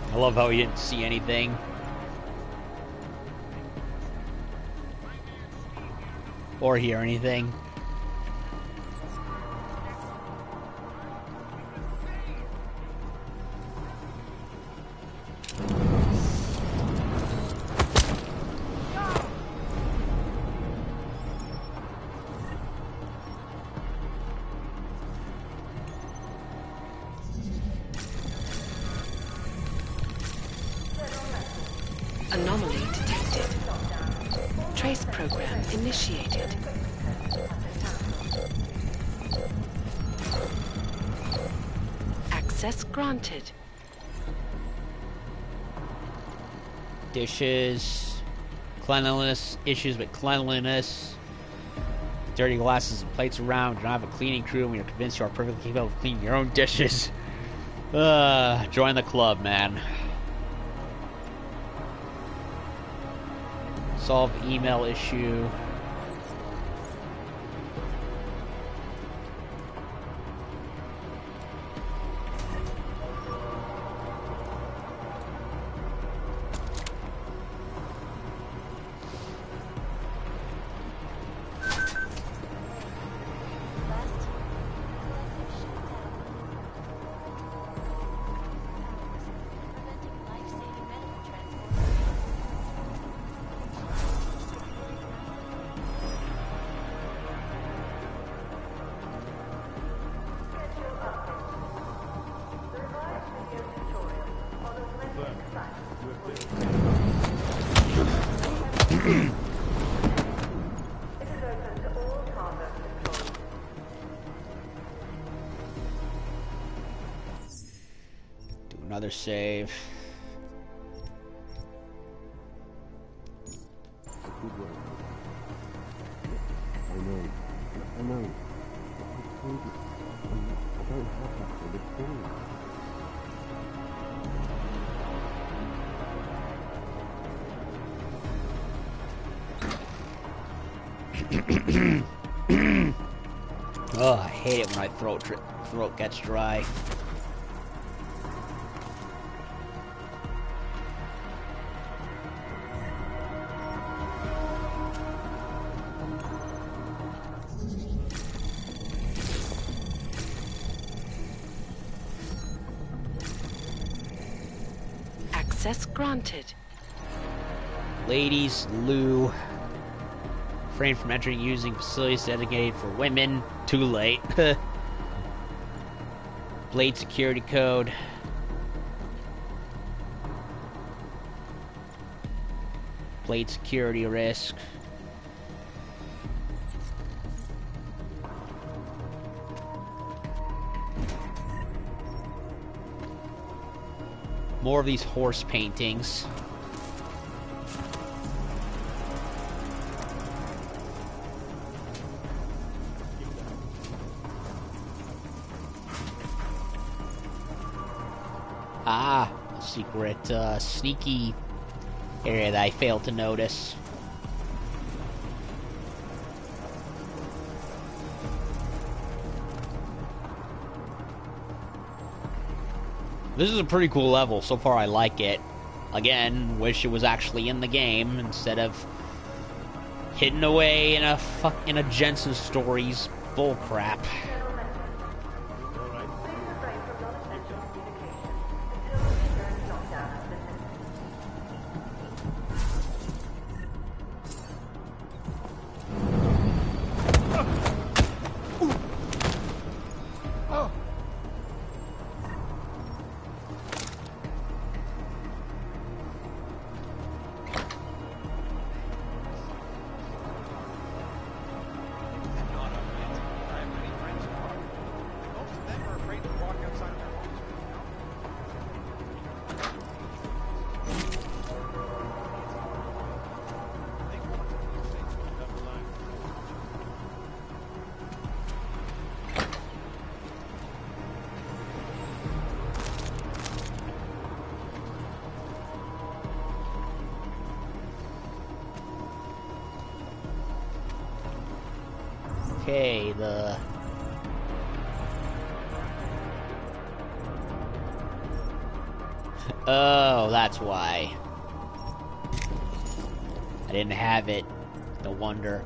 I love how he didn't see anything. Or hear anything. initiated. Access granted. Dishes, cleanliness, issues with cleanliness, dirty glasses and plates around. You don't have a cleaning crew when you're convinced you are perfectly capable of cleaning your own dishes. Join the club, man. Solve email issue. Another save. I know. I know. I told you. I don't have that for the phone. Oh, I hate it when my throat gets dry. Access granted. Ladies, loo. Refrain from entering using facilities designated for women. Too late. Blade security code. Blade security risk. More of these horse paintings. Ah, a secret, sneaky area that I failed to notice. This is a pretty cool level. So far, I like it. Again, wish it was actually in the game instead of hidden away in a Jensen Stories bullcrap. Okay, oh, that's why. I didn't have it. No wonder.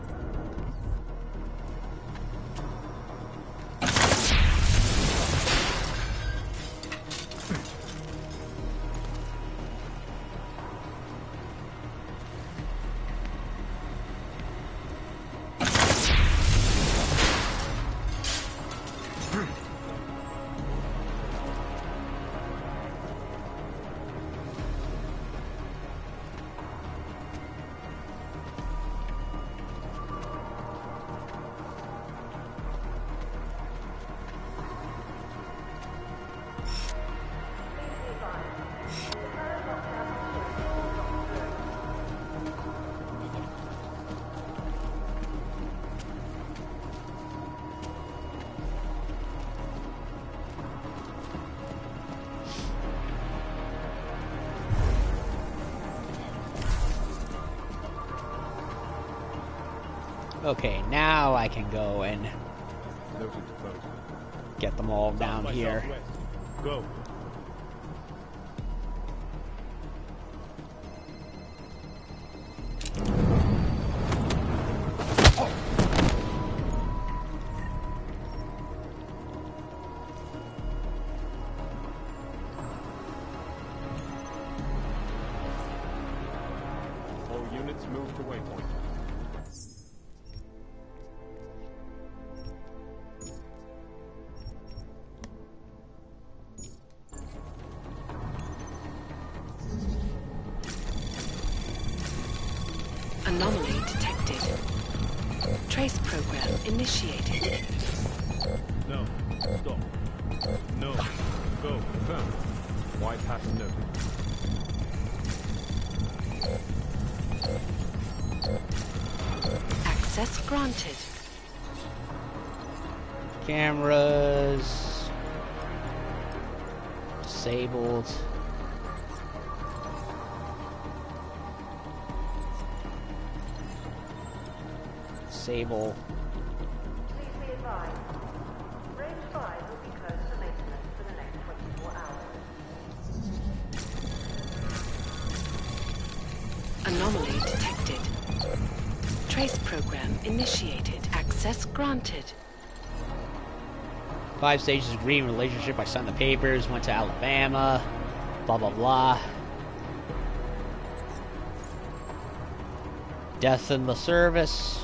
Okay, now I can go and Noted to close. get them all down By here. southwest. Go. All units move to waypoint. Anomaly detected. Trace program initiated. No. Stop. No. Go. Confirm. White hat noted. Access granted. Cameras disabled. Disable. Please be advised. Range 5 will be closed for maintenance for the next 24 hours. Anomaly detected. Trace program initiated. Access granted. 5 stages of agreement relationship. I signed the papers. Went to Alabama. Blah blah blah. Death in the service.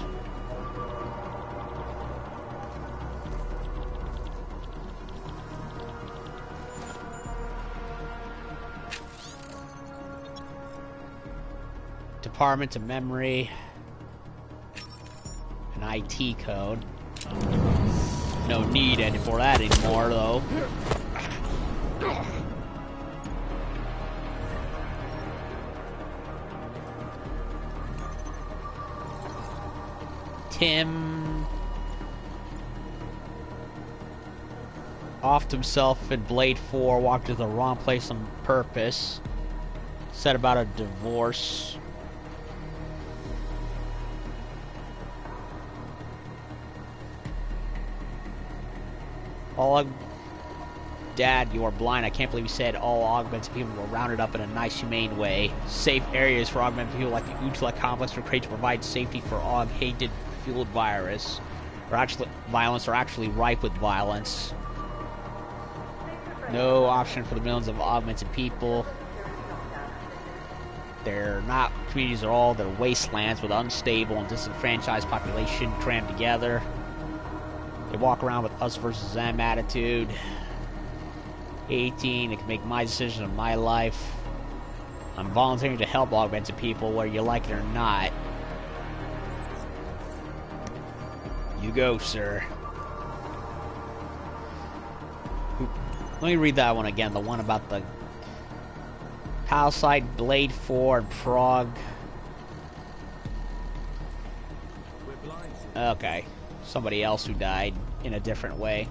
Department of Memory. An IT code. No need for that anymore, though. Tim offed himself in Blade 4, walked to the wrong place on purpose. Said about a divorce. Dad, you are blind. I can't believe you said all augmented people were rounded up in a nice, humane way. Safe areas for augmented people like the Utla complex were created to provide safety for aug-hated fueled violence, or actually ripe with violence. No option for the millions of augmented people. They're not communities at all. They're wastelands with unstable and disenfranchised population crammed together. They walk around with us versus them attitude. 18, it can make my decision of my life. I'm volunteering to help augmented people whether you like it or not. You go, sir. Let me read that one again, the one about the Palisade, Blade 4, and Prague. Okay. Somebody else who died in a different way.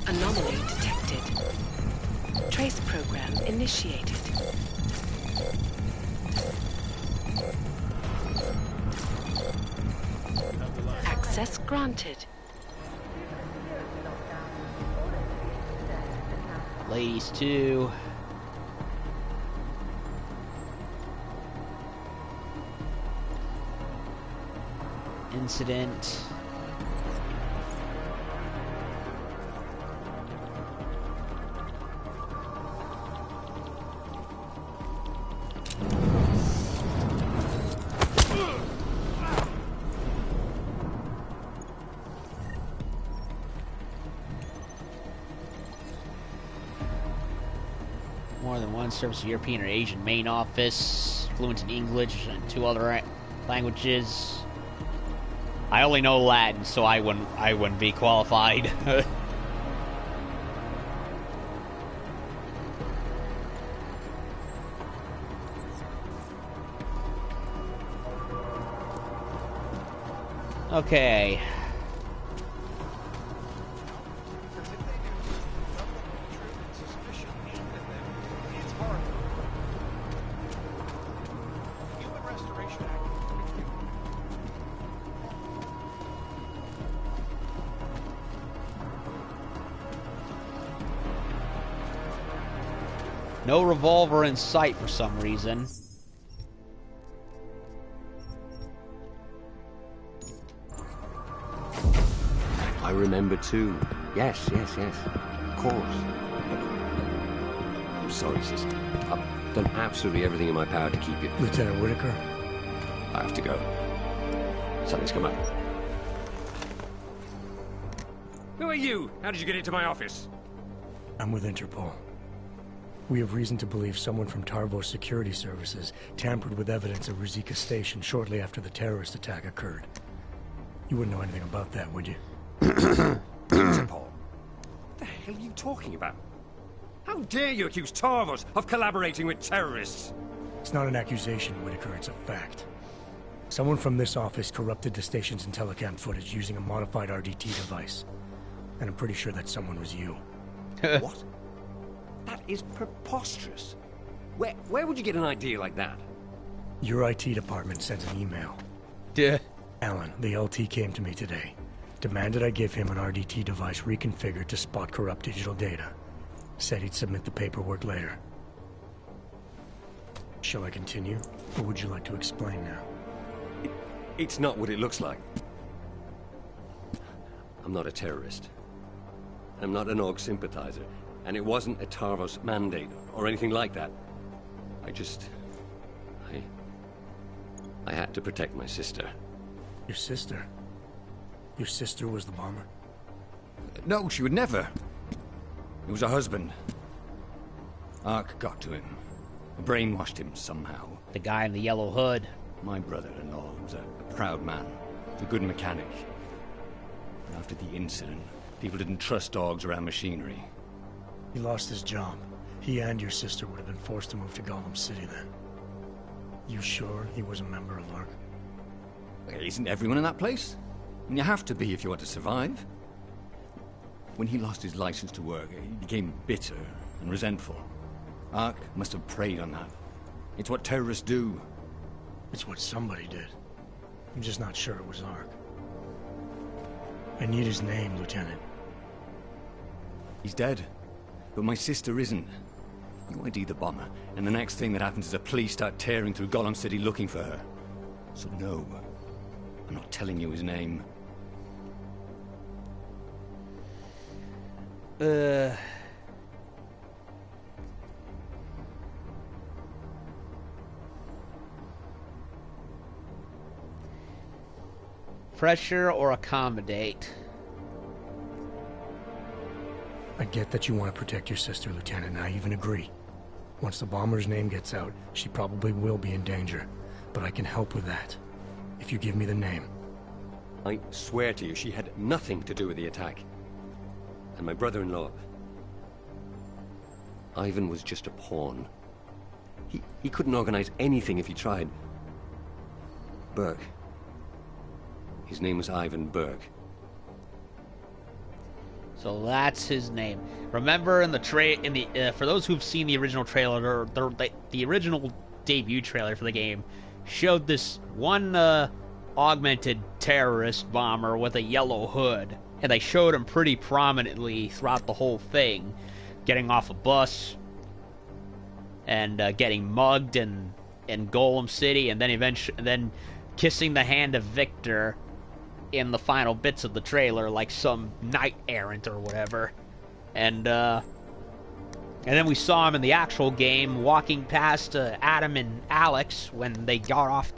Anomaly detected. Trace program initiated. Access granted. Ladies 2. Incident. More than one service European or Asian main office, fluent in English and 2 other languages. I only know Latin, so I wouldn't be qualified. Okay. No revolver in sight for some reason. I remember too. Yes. Of course. I'm sorry, sister. I've done absolutely everything in my power to keep you. Lieutenant Whitaker? I have to go. Something's come up. Who are you? How did you get into my office? I'm with Interpol. We have reason to believe someone from Tarvos Security Services tampered with evidence at Ruzicka Station shortly after the terrorist attack occurred. You wouldn't know anything about that, would you? Interpol? What the hell are you talking about? How dare you accuse Tarvos of collaborating with terrorists? It's not an accusation, Whitaker, it's a fact. Someone from this office corrupted the station's telecam footage using a modified RDT device. And I'm pretty sure that someone was you. What? That is preposterous. Where would you get an idea like that? Your IT department sent an email. Duh. Alan, the LT came to me today. Demanded I give him an RDT device reconfigured to spot corrupt digital data. Said he'd submit the paperwork later. Shall I continue, or would you like to explain now? It's not what it looks like. I'm not a terrorist. I'm not an AUG sympathizer. And it wasn't a Tarvos mandate, or anything like that. I had to protect my sister. Your sister? Your sister was the bomber? No, she would never. It was her husband. Ark got to him. Brainwashed him somehow. The guy in the yellow hood. My brother-in-law was a proud man. A good mechanic. But after the incident, people didn't trust dogs around machinery. He lost his job. He and your sister would have been forced to move to Gollum City then. You sure he was a member of ARC? Isn't everyone in that place? And you have to be if you want to survive. When he lost his license to work, he became bitter and resentful. ARC must have preyed on that. It's what terrorists do. It's what somebody did. I'm just not sure it was ARC. I need his name, Lieutenant. He's dead. But my sister isn't. You ID the bomber, and the next thing that happens is the police start tearing through Gollum City looking for her. So no, I'm not telling you his name. Pressure or accommodate? I get that you want to protect your sister, Lieutenant, and I even agree. Once the bomber's name gets out, she probably will be in danger. But I can help with that, if you give me the name. I swear to you, she had nothing to do with the attack. And my brother-in-law... Ivan was just a pawn. He couldn't organize anything if he tried. Burke. His name was Ivan Burke. So that's his name. Remember in the for those who've seen the original trailer, the original debut trailer for the game showed this one augmented terrorist bomber with a yellow hood, and they showed him pretty prominently throughout the whole thing, getting off a bus and getting mugged in Gollum City, and then kissing the hand of Victor in the final bits of the trailer, like some knight errant or whatever. And then we saw him in the actual game walking past Adam and Alex when they got off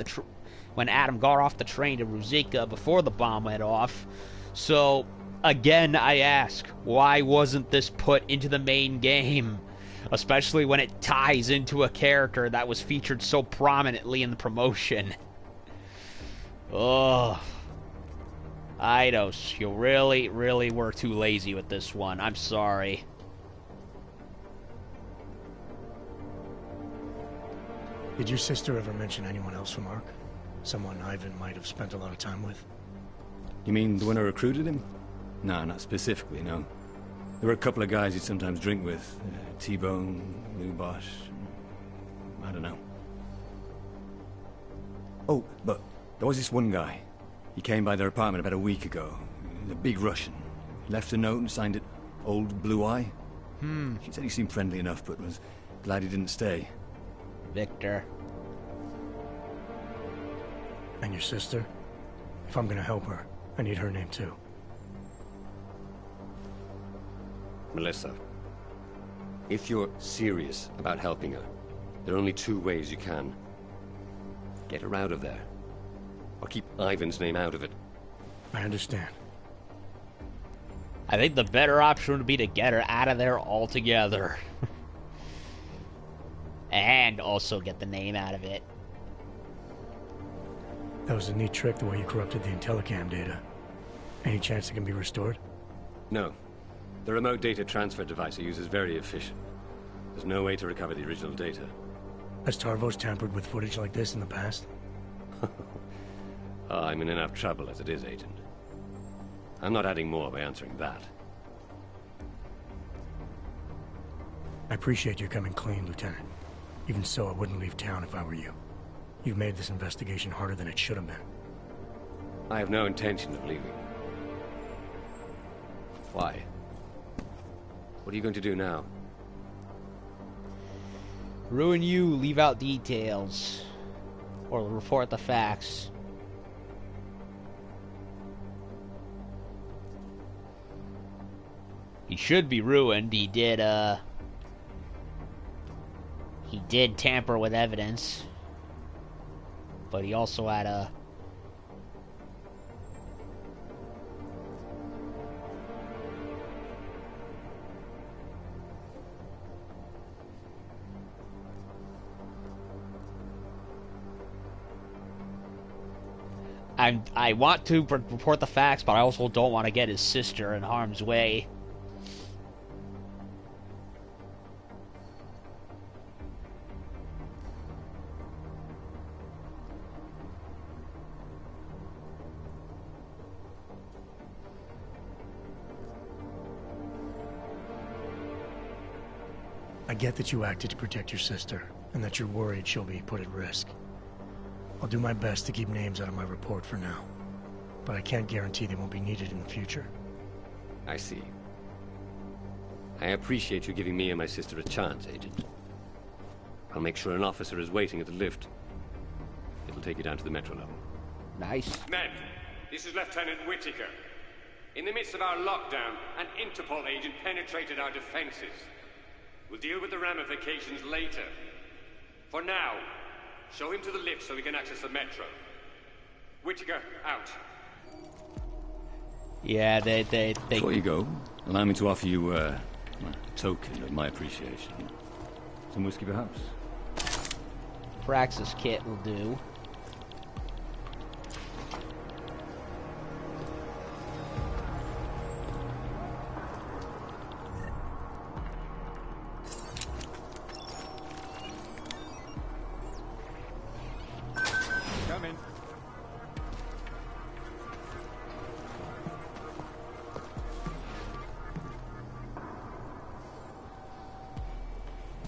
when Adam got off the train to Ruzicka before the bomb went off. So again, I ask, why wasn't this put into the main game? Especially when it ties into a character that was featured so prominently in the promotion. Ugh. Eidos, you really, really were too lazy with this one. I'm sorry. Did your sister ever mention anyone else from ARC? Someone Ivan might have spent a lot of time with? You mean the one who recruited him? No, not specifically, no. There were a couple of guys he'd sometimes drink with. T-Bone, Lou Bosch... I don't know. Oh, but there was this one guy. He came by their apartment about a week ago. The big Russian. He left a note and signed it Old Blue Eye. She said he seemed friendly enough, but was glad he didn't stay. Victor. And your sister? If I'm gonna help her, I need her name too. Melissa. If you're serious about helping her, there are only two ways you can. Get her out of there. Or keep Ivan's name out of it. I understand. I think the better option would be to get her out of there altogether. And also get the name out of it. That was a neat trick, the way you corrupted the Intellicam data. Any chance it can be restored? No. The remote data transfer device I use is very efficient. There's no way to recover the original data. Has Tarvos tampered with footage like this in the past? I'm in enough trouble as it is, Agent. I'm not adding more by answering that. I appreciate you coming clean, Lieutenant. Even so, I wouldn't leave town if I were you. You've made this investigation harder than it should have been. I have no intention of leaving. Why? What are you going to do now? Ruin you, leave out details. Or report the facts. He should be ruined. He did tamper with evidence. But he also had a... I want to report the facts, but I also don't want to get his sister in harm's way. I get that you acted to protect your sister, and that you're worried she'll be put at risk. I'll do my best to keep names out of my report for now, but I can't guarantee they won't be needed in the future. I see. I appreciate you giving me and my sister a chance, Agent. I'll make sure an officer is waiting at the lift. It'll take you down to the metro level. Nice. Men, this is Lieutenant Whitaker. In the midst of our lockdown, an Interpol agent penetrated our defenses. We'll deal with the ramifications later. For now, show him to the lift so we can access the metro. Whitaker, out. Yeah, they... Before you go, allow me to offer you a token of my appreciation. Some whiskey, perhaps? Praxis kit will do.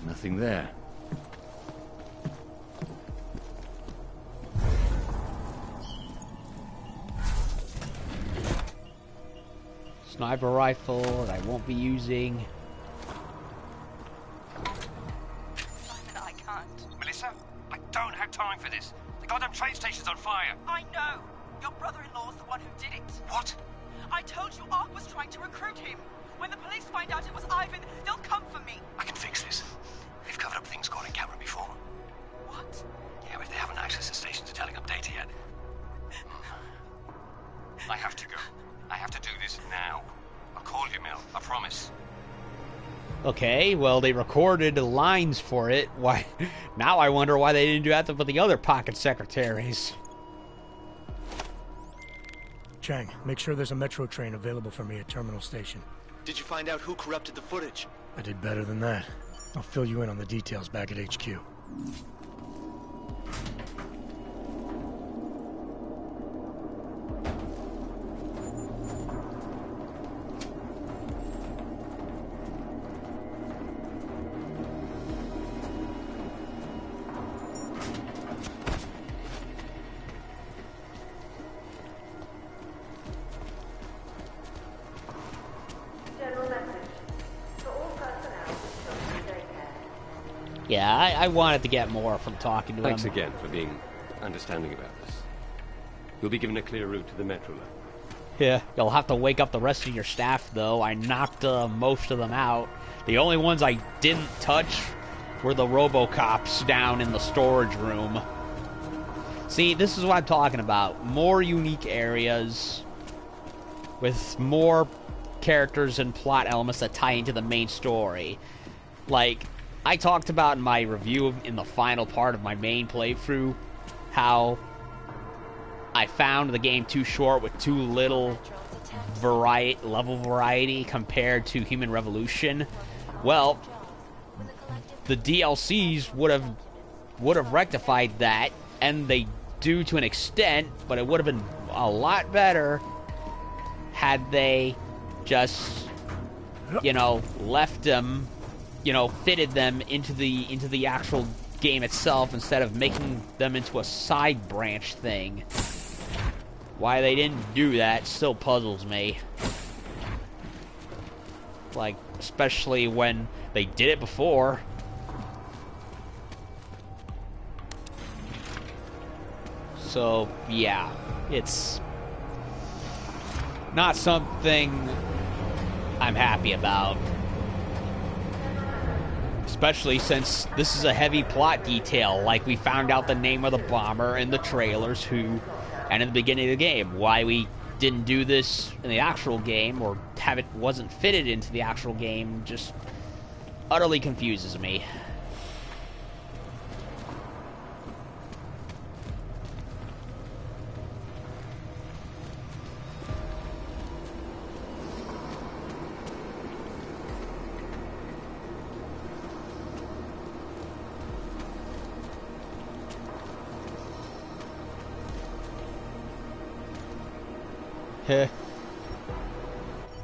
Nothing there. Sniper rifle that I won't be using. I can't. Melissa, I don't have time for this. The goddamn train station's on fire. I know. Your brother-in-law's the one who did it. What? I told you Ark was trying to recruit him. When the police find out it was Ivan, they'll come for me. I can fix this. They've covered up things caught on camera before. What? Yeah, but they haven't accessed the stations to telling up data yet. I have to go. I have to do this now. I'll call you, Mel. I promise. Okay, well, they recorded the lines for it. Why? Now I wonder why they didn't do that with the other pocket secretaries. Chang, make sure there's a metro train available for me at Terminal Station. Did you find out who corrupted the footage? I did better than that. I'll fill you in on the details back at HQ. Yeah, I wanted to get more from talking to him. Thanks again for being understanding about this. You'll be given a clear route to the metro lab. Yeah, you'll have to wake up the rest of your staff, though. I knocked most of them out. The only ones I didn't touch were the RoboCops down in the storage room. See, this is what I'm talking about. More unique areas with more characters and plot elements that tie into the main story. Like, I talked about in my review in the final part of my main playthrough how I found the game too short with too little level variety compared to Human Revolution. Well, the DLCs would have rectified that, and they do to an extent, but it would have been a lot better had they just, you know, left them, you know, fitted them into the actual game itself instead of making them into a side branch thing. Why they didn't do that still puzzles me. Like, especially when they did it before. So, yeah, it's not something I'm happy about. Especially since this is a heavy plot detail, like we found out the name of the bomber in the trailers, and in the beginning of the game. Why we didn't do this in the actual game, or have it wasn't fitted into the actual game, just utterly confuses me.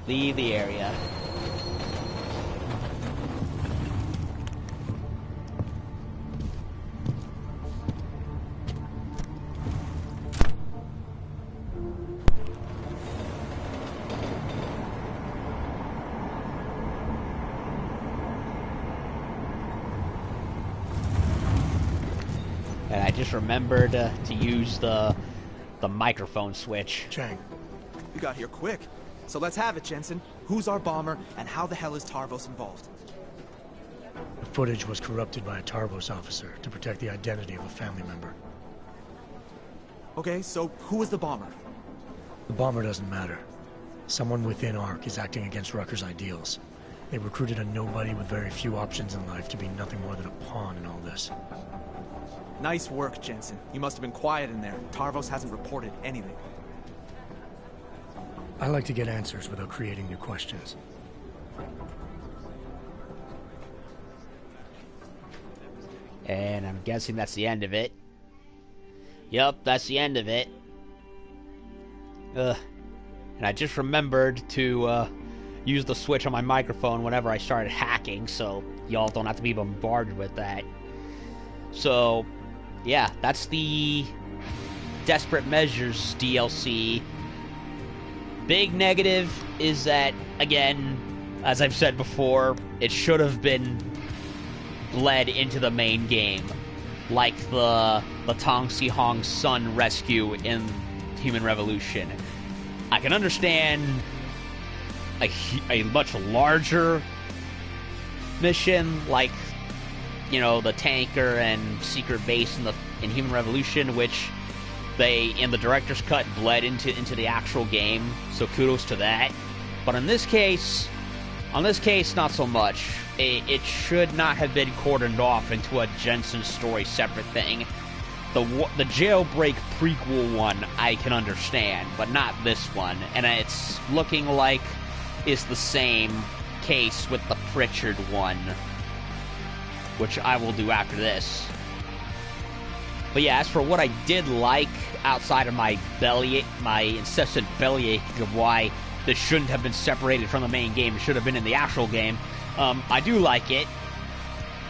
Leave the area. And I just remembered to use the microphone switch. Chang. You got here quick. So let's have it, Jensen. Who's our bomber, and how the hell is Tarvos involved? The footage was corrupted by a Tarvos officer to protect the identity of a family member. Okay, so who is the bomber? The bomber doesn't matter. Someone within ARC is acting against Rucker's ideals. They recruited a nobody with very few options in life to be nothing more than a pawn in all this. Nice work, Jensen. You must have been quiet in there. Tarvos hasn't reported anything. I like to get answers without creating new questions. And I'm guessing that's the end of it. Yup, that's the end of it. And I just remembered to use the switch on my microphone whenever I started hacking, so y'all don't have to be bombarded with that. So, yeah, that's the Desperate Measures DLC. Big negative is that, again, as I've said before, it should have been bled into the main game, like the Tong Si Hong's son rescue in Human Revolution. I can understand a much larger mission, like, you know, the tanker and secret base in Human Revolution, which they, in the director's cut, bled into the actual game, so kudos to that. But in this case, not so much. It should not have been cordoned off into a Jensen story separate thing. The Jailbreak prequel one, I can understand, but not this one. And it's looking like it's the same case with the Pritchard one, which I will do after this. But yeah, as for what I did like, outside of my incessant bellyache of why this shouldn't have been separated from the main game, it should have been in the actual game, I do like it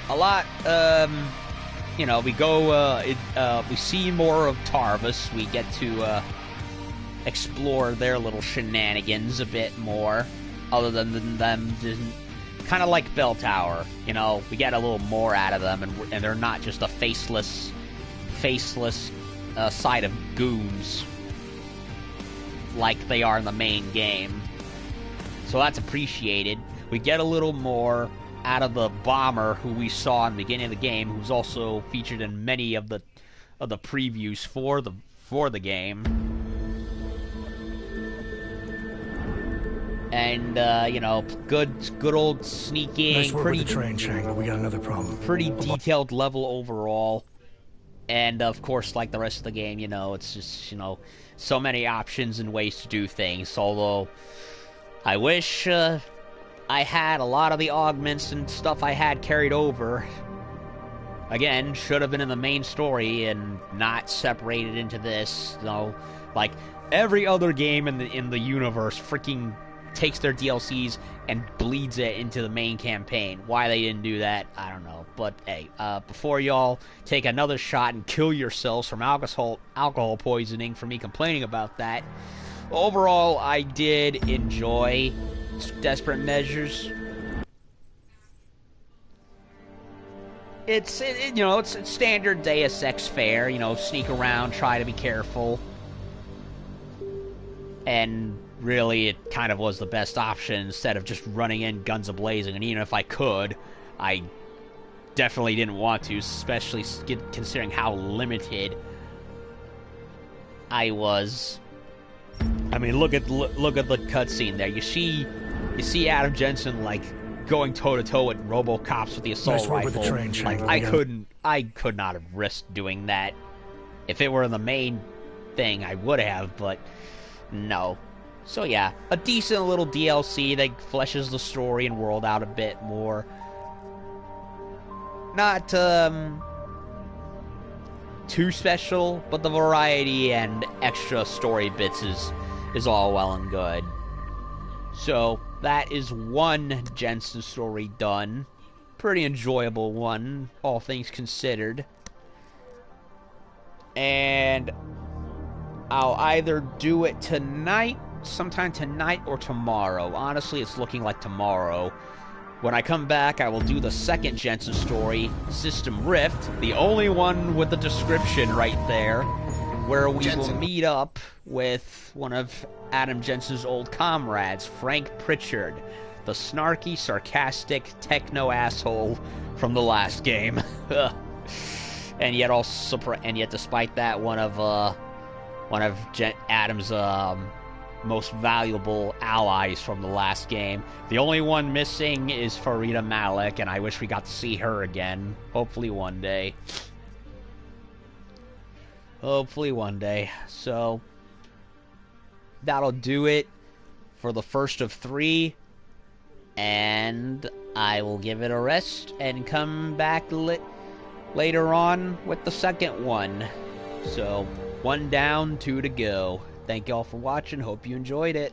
a lot. You know, we we see more of Tarvos. We get to explore their little shenanigans a bit more, other than them just kind of like Bell Tower. You know, we get a little more out of them, and they're not just a faceless side of goons like they are in the main game. So that's appreciated. We get a little more out of the bomber who we saw in the beginning of the game, who's also featured in many of the previews for the game. And you know, good old sneaking. Nice work with the train, Chang, but we got another problem. Pretty detailed level overall. And of course, like the rest of the game, you know, it's just, you know, so many options and ways to do things. Although I wish I had a lot of the augments and stuff I had carried over. Again, should have been in the main story and not separated into this. You know, like every other game in the universe freaking takes their DLCs and bleeds it into the main campaign. Why they didn't do that, I don't know. But hey, before y'all take another shot and kill yourselves from alcohol poisoning for me complaining about that, overall, I did enjoy Desperate Measures. It's you know, it's standard Deus Ex fare. You know, sneak around, try to be careful, and really, it kind of was the best option instead of just running in guns a-blazing. And even if I could, I definitely didn't want to, especially considering how limited I was. I mean, look at the cutscene there. You see Adam Jensen like going toe-to-toe with RoboCops with the assault rifle. With the train, like I could not have risked doing that. If it were the main thing, I would have, but no. So yeah, a decent little DLC that fleshes the story and world out a bit more. Not too special, but the variety and extra story bits is all well and good. So that is one Jensen story done. Pretty enjoyable one, all things considered. And I'll either do it sometime tonight or tomorrow. Honestly, it's looking like tomorrow. When I come back, I will do the second Jensen story, System Rift, the only one with the description right there, where we will meet up with one of Adam Jensen's old comrades, Frank Pritchard, the snarky, sarcastic, techno asshole from the last game. and yet despite that, one of Adam's most valuable allies from the last game. The only one missing is Farida Malik, and I wish we got to see her again. Hopefully one day. So that'll do it for the first of 3, and I will give it a rest and come back later on with the second one. So 1 down, 2 to go. Thank y'all for watching. Hope you enjoyed it.